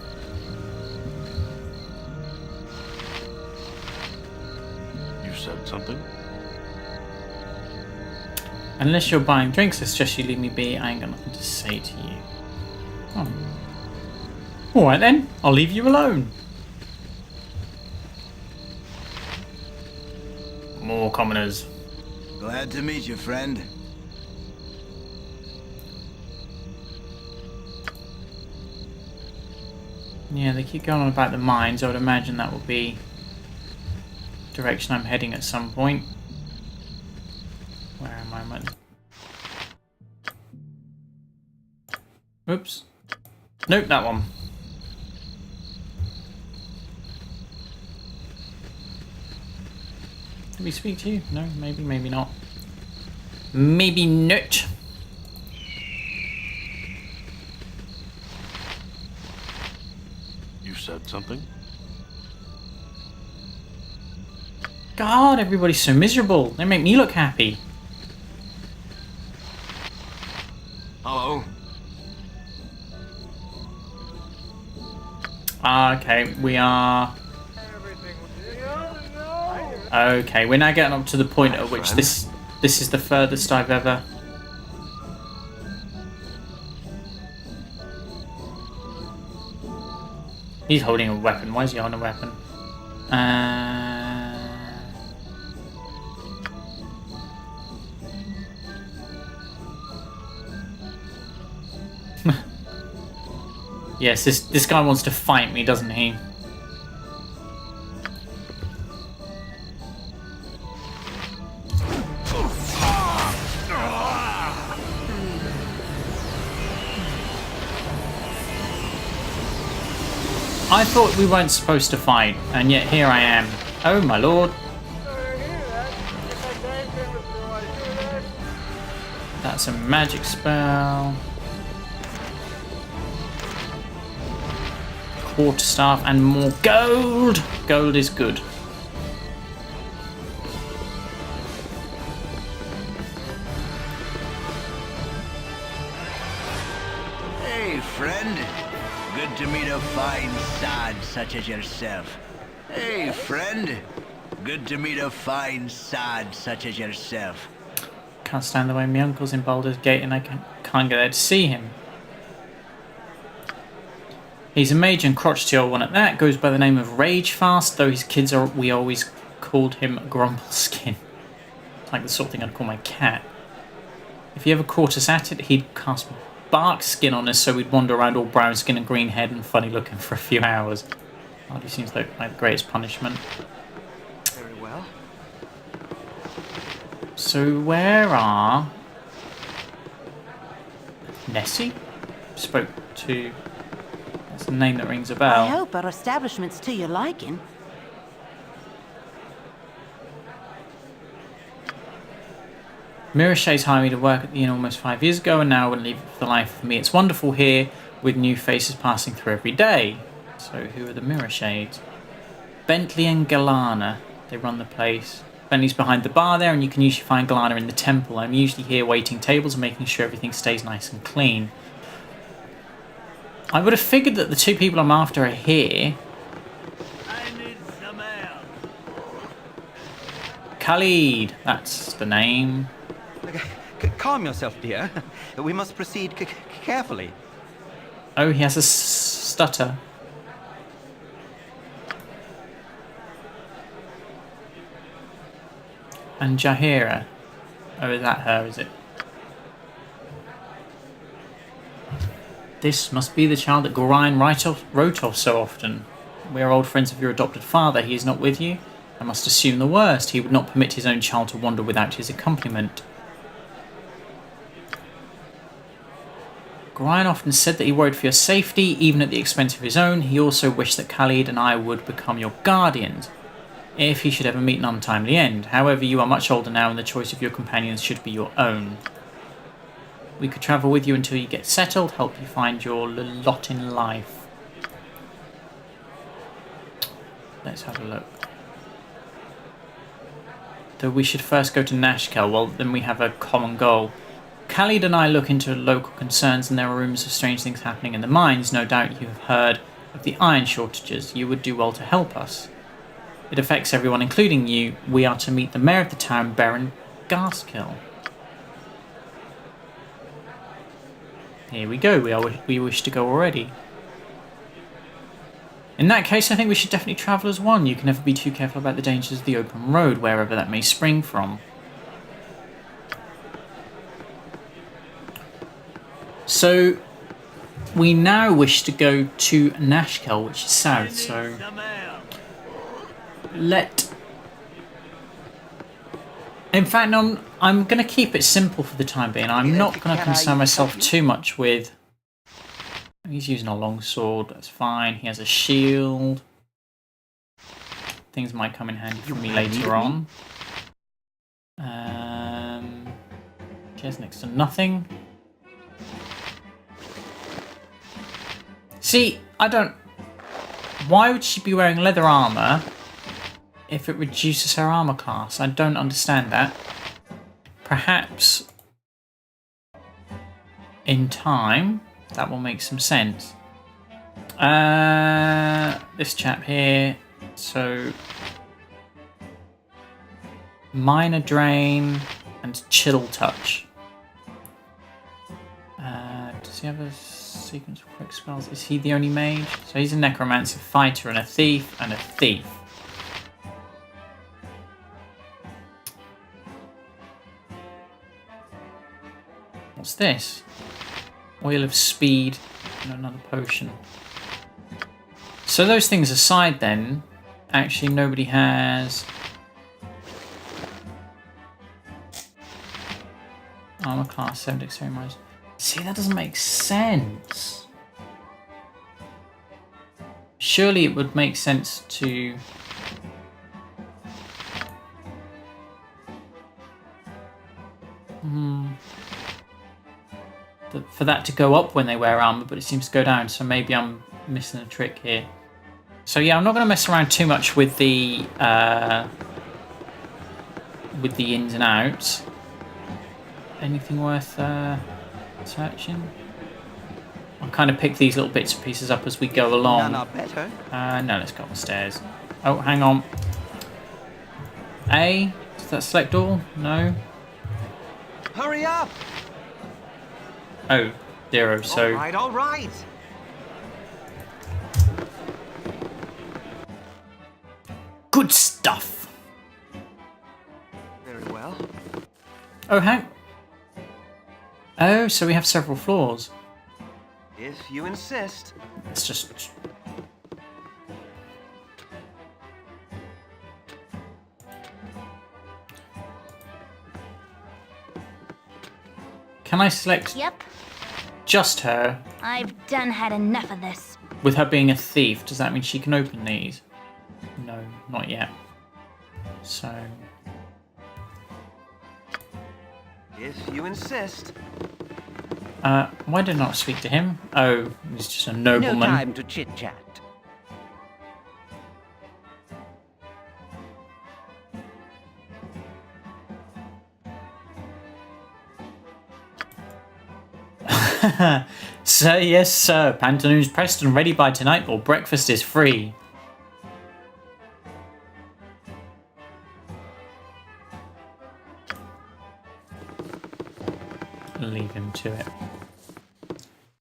You said something? Unless you're buying drinks, I suggest you leave me be. I ain't got nothing to say to you. Oh. Alright then, I'll leave you alone. More commoners. Glad to meet you, friend. Yeah, they keep going on about the mines. I would imagine that will be the direction I'm heading at some point. Where am I? Oops. Nope, that one. Did we speak to you? No, maybe, maybe not. Maybe not. You said something? God, everybody's so miserable. They make me look happy. Hello. Okay, we are... Okay, we're now getting up to the point at which this is the furthest I've ever... He's holding a weapon. Why is he holding a weapon? Yes, this guy wants to fight me, doesn't he? I thought we weren't supposed to fight, and yet here I am. Oh my lord. That's a magic spell. Quarterstaff and more gold. Gold is good. Hey, friend. Good to meet a fine sod such as yourself. Hey, friend. Good to meet a fine sod such as yourself. Can't stand the way my uncle's in Baldur's Gate and I can't get there to see him. He's a mage and crotchety old one at that. Goes by the name of Ragefast, though his kids are... We always called him Grumbleskin. It's like the sort of thing I'd call my cat. If he ever caught us at it, he'd cast bark skin on us so we'd wander around all brown skin and green head and funny looking for a few hours. Hardly seems like the greatest punishment. Very well. So where are... Nessie? Spoke to... That's a name that rings a bell. I hope our establishment's to your liking. Mirashay's hired me to work at the inn almost 5 years ago, and now I wouldn't leave it for the life of me. It's wonderful here, with new faces passing through every day. So who are the Mirashades? Bentley and Galana. They run the place. Bentley's behind the bar there, and you can usually find Galana in the temple. I'm usually here waiting tables and making sure everything stays nice and clean. I would have figured that the two people I'm after are here. I need some help. Khalid, that's the name. Calm yourself, dear. We must proceed carefully. Oh, he has a stutter. And Jahira. Oh, is that her, is it? This must be the child that Gorion wrote off so often. We are old friends of your adopted father. He is not with you. I must assume the worst. He would not permit his own child to wander without his accompaniment. Gorion often said that he worried for your safety, even at the expense of his own. He also wished that Khalid and I would become your guardians, if he should ever meet an untimely end. However, you are much older now, and the choice of your companions should be your own. We could travel with you until you get settled, help you find your lot in life. Let's have a look. Though we should first go to Nashkel, well, then we have a common goal. Khalid and I look into local concerns, and there are rumours of strange things happening in the mines. No doubt you have heard of the iron shortages. You would do well to help us. It affects everyone, including you. We are to meet the mayor of the town, Baron Gaskill. Here we go. We wish to go already. In that case, I think we should definitely travel as one. You can never be too careful about the dangers of the open road, wherever that may spring from. So, we now wish to go to Nashkel, which is south, so... In fact, no, I'm going to keep it simple for the time being. I'm not going to concern myself too much with... He's using a longsword, that's fine. He has a shield. Things might come in handy for me later on. She has next to nothing. See, I don't... Why would she be wearing leather armour if it reduces her armour class? I don't understand that. Perhaps in time that will make some sense. This chap here, so Minor Drain and Chill Touch. Does he have a sequence of quick spells? Is he the only mage? So he's a necromancer, fighter, and a thief, What's this? Oil of Speed and another potion. So those things aside then, actually nobody has... Armor class 7 dexterity minus. See, that doesn't make sense. Surely it would make sense to... For that to go up when they wear armor, but it seems to go down, so maybe I'm missing a trick here. So yeah, I'm not going to mess around too much with the ins and outs. Anything worth searching? I'll kind of pick these little bits and pieces up as we go along. None are better. No, let's go up the stairs. Oh, hang on. A? Does that select all? No. Hurry up! Oh, 0, so... All right. Good stuff! Very well. Oh, hang... Oh, so we have several floors. If you insist. Let's just... Can I select... Yep. Just her? I've done had enough of this. With her being a thief, does that mean she can open these? No, not yet. So... If you insist. Why did I not speak to him? Oh, he's just a nobleman. No time to chit-chat. Sir, yes, sir. Pantaloons pressed and ready by tonight, or breakfast is free. Leave him to it.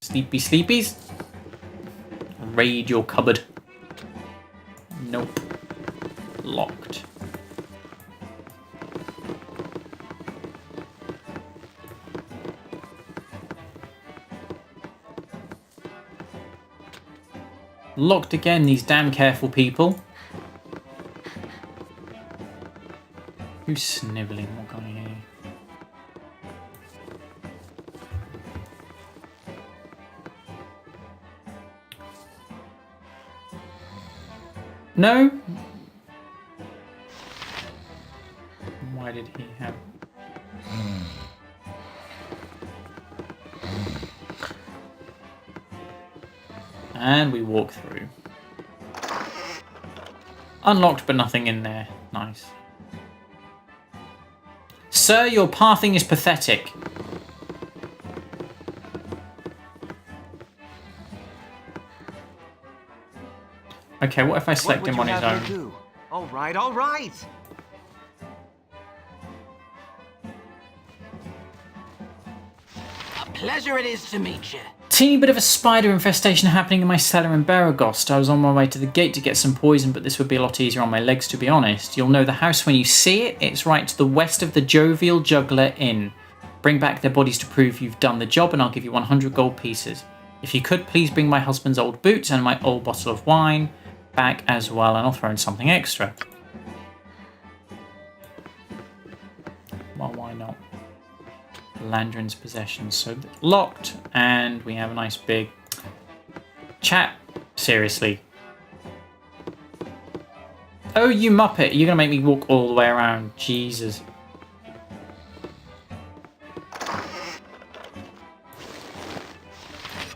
Sleepy sleepies? Raid your cupboard. Nope. Locked. Locked again, these damn careful people. Who's snivelling? What can I hear? No? Why did he have... And we walk through. Unlocked, but nothing in there. Nice. Sir, your pathing is pathetic. Okay, what if I select him on his own? All right, all right. A pleasure it is to meet you. Teeny bit of a spider infestation happening in my cellar in Baragost. I was on my way to the gate to get some poison, but this would be a lot easier on my legs, to be honest. You'll know the house when you see it. It's right to the west of the Jovial Juggler Inn. Bring back their bodies to prove you've done the job, and I'll give you 100 gold pieces. If you could, please bring my husband's old boots and my old bottle of wine back as well, and I'll throw in something extra. Well, why not? Landrin's possessions. So locked, and we have a nice big chat. Seriously. Oh, you muppet. You're going to make me walk all the way around. Jesus.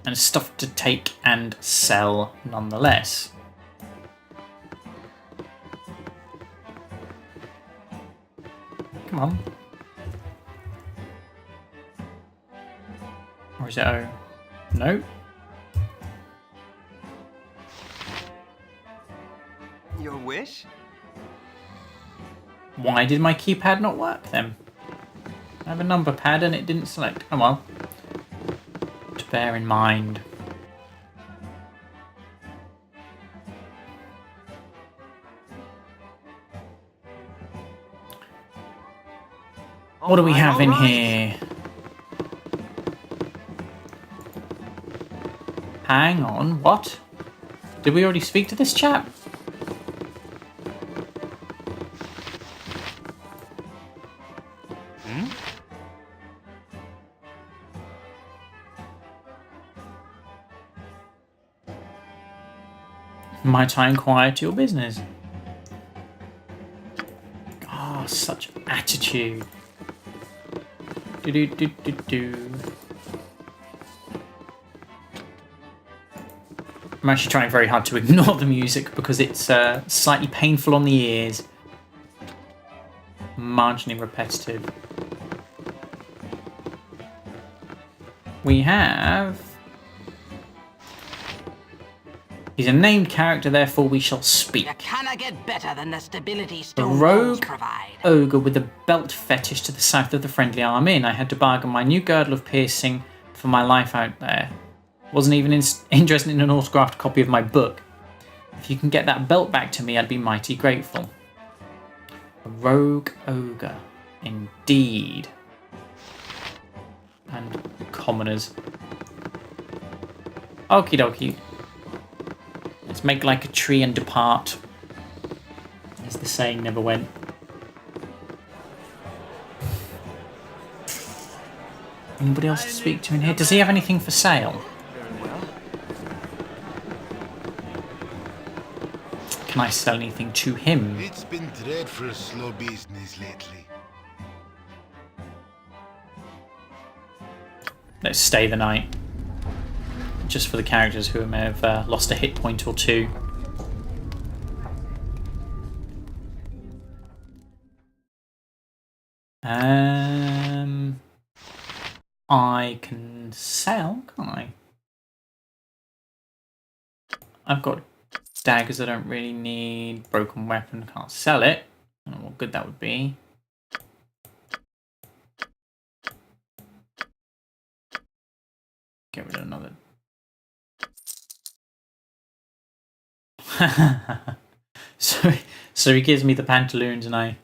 And stuff to take and sell nonetheless. Come on. Or is it O? No. Your wish? Why did my keypad not work then? I have a number pad and it didn't select. Oh well. To bear in mind. What do we have in here? Hang on, what? Did we already speak to this chap? Might I inquire to your business? Oh, such attitude. Do-do-do-do-do. I'm actually trying very hard to ignore the music because it's slightly painful on the ears. Marginally repetitive. We have... He's a named character, therefore we shall speak. You cannot get better than the stability A stone rogue provide. ogre with a belt fetish to the south of the Friendly Arm Inn. I had to bargain my new girdle of piercing for my life out there. Wasn't even interested in an autographed copy of my book. If you can get that belt back to me, I'd be mighty grateful. A rogue ogre, indeed. And commoners. Okie dokie. Let's make like a tree and depart. As the saying never went. Anybody else to speak to in here? Does he have anything for sale? Can I sell anything to him? It's been dreadful slow business lately. Let's stay the night. Just for the characters who may have lost a hit point or two. I can sell, can't I? I've got daggers I don't really need. Broken weapon, can't sell it. I don't know what good that would be. Get rid of another. so he gives me the pantaloons and I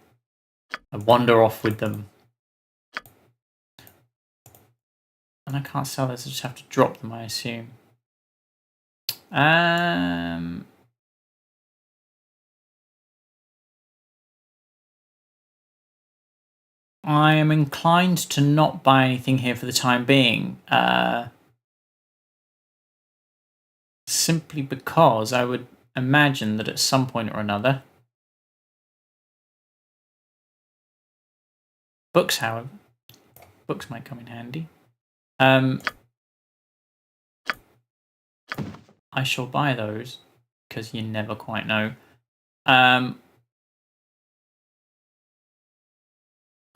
wander off with them. And I can't sell this, I just have to drop them, I assume. I am inclined to not buy anything here for the time being. Simply because I would imagine that at some point or another. Books, however. Books might come in handy. I shall buy those, because you never quite know. I'll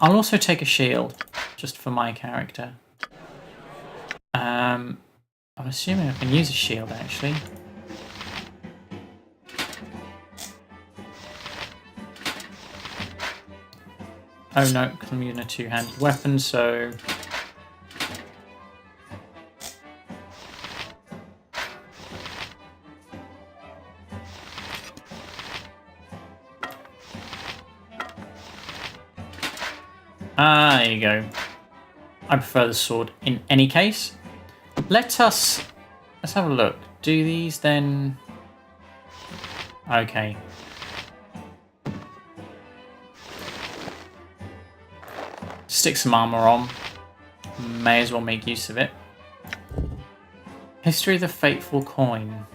also take a shield, just for my character. I'm assuming I can use a shield, actually. Oh no, because I'm using a two-handed weapon, so... there you go. I prefer the sword in any case. Let's have a look. Do these then... Okay. Stick some armor on. May as well make use of it. History of the Fateful Coin.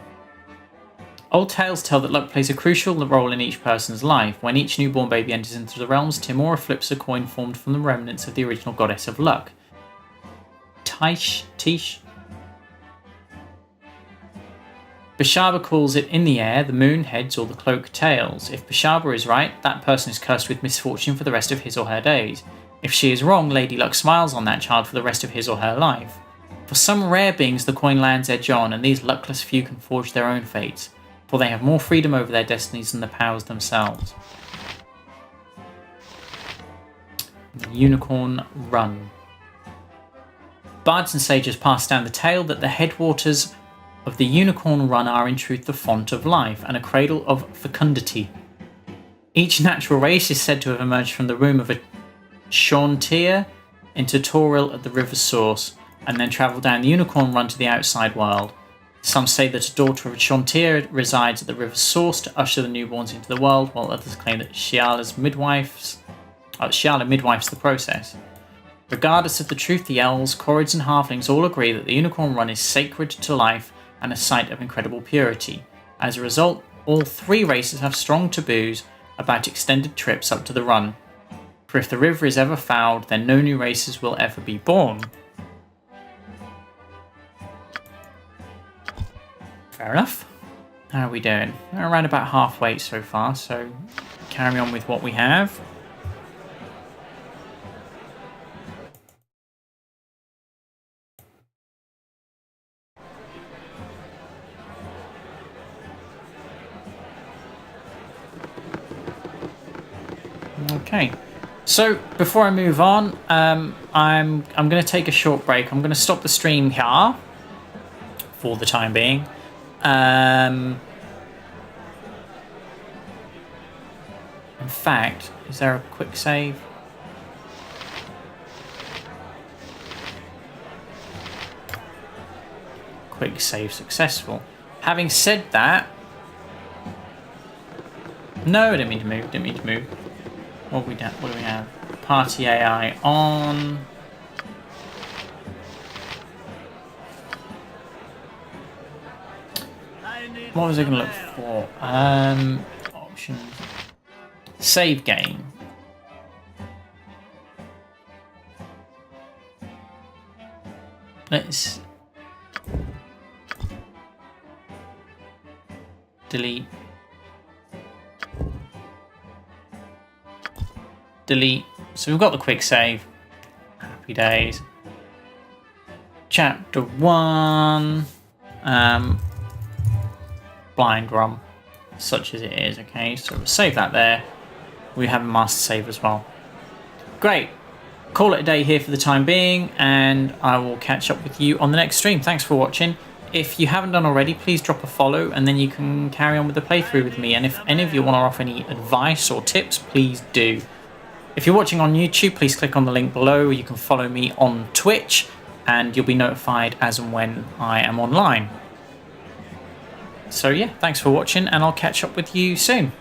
Old tales tell that luck plays a crucial role in each person's life. When each newborn baby enters into the realms, Timora flips a coin formed from the remnants of the original goddess of luck. Tish. Bashaba calls it in the air, the moon, heads, or the cloak, tails. If Bashaba is right, that person is cursed with misfortune for the rest of his or her days. If she is wrong, Lady Luck smiles on that child for the rest of his or her life. For some rare beings, the coin lands edge on, and these luckless few can forge their own fates, for they have more freedom over their destinies than the powers themselves. The Unicorn Run. Bards and sages pass down the tale that the headwaters of the Unicorn Run are in truth the font of life and a cradle of fecundity. Each natural race is said to have emerged from the womb of a Chaunteer into Toril at the river's source, and then travelled down the Unicorn Run to the outside world. Some say that a daughter of a Chaunteer resides at the river's source to usher the newborns into the world, while others claim that Shiala midwives the process. Regardless of the truth, the elves, Korrids and halflings all agree that the Unicorn Run is sacred to life and a site of incredible purity. As a result, all three races have strong taboos about extended trips up to the run. For if the river is ever fouled, then no new races will ever be born. Fair enough. How are we doing? We're around about halfway so far, so carry on with what we have. Okay. So before I move on, I'm going to take a short break. I'm going to stop the stream here for the time being. In fact, is there a quick save? Quick save successful. Having said that, no, I didn't mean to move. What do we have? Party AI on. What was I going to look for? Options. Save game. Let's delete. Delete. So we've got the quick save. Happy days. Chapter 1. Blind Rum. Such as it is, okay? So we'll save that there. We have a master save as well. Great. Call it a day here for the time being, and I will catch up with you on the next stream. Thanks for watching. If you haven't done already, please drop a follow, and then you can carry on with the playthrough with me. And if any of you want to offer any advice or tips, please do. If you're watching on YouTube, please click on the link below. You can follow me on Twitch, and you'll be notified as and when I am online. So yeah, thanks for watching, and I'll catch up with you soon.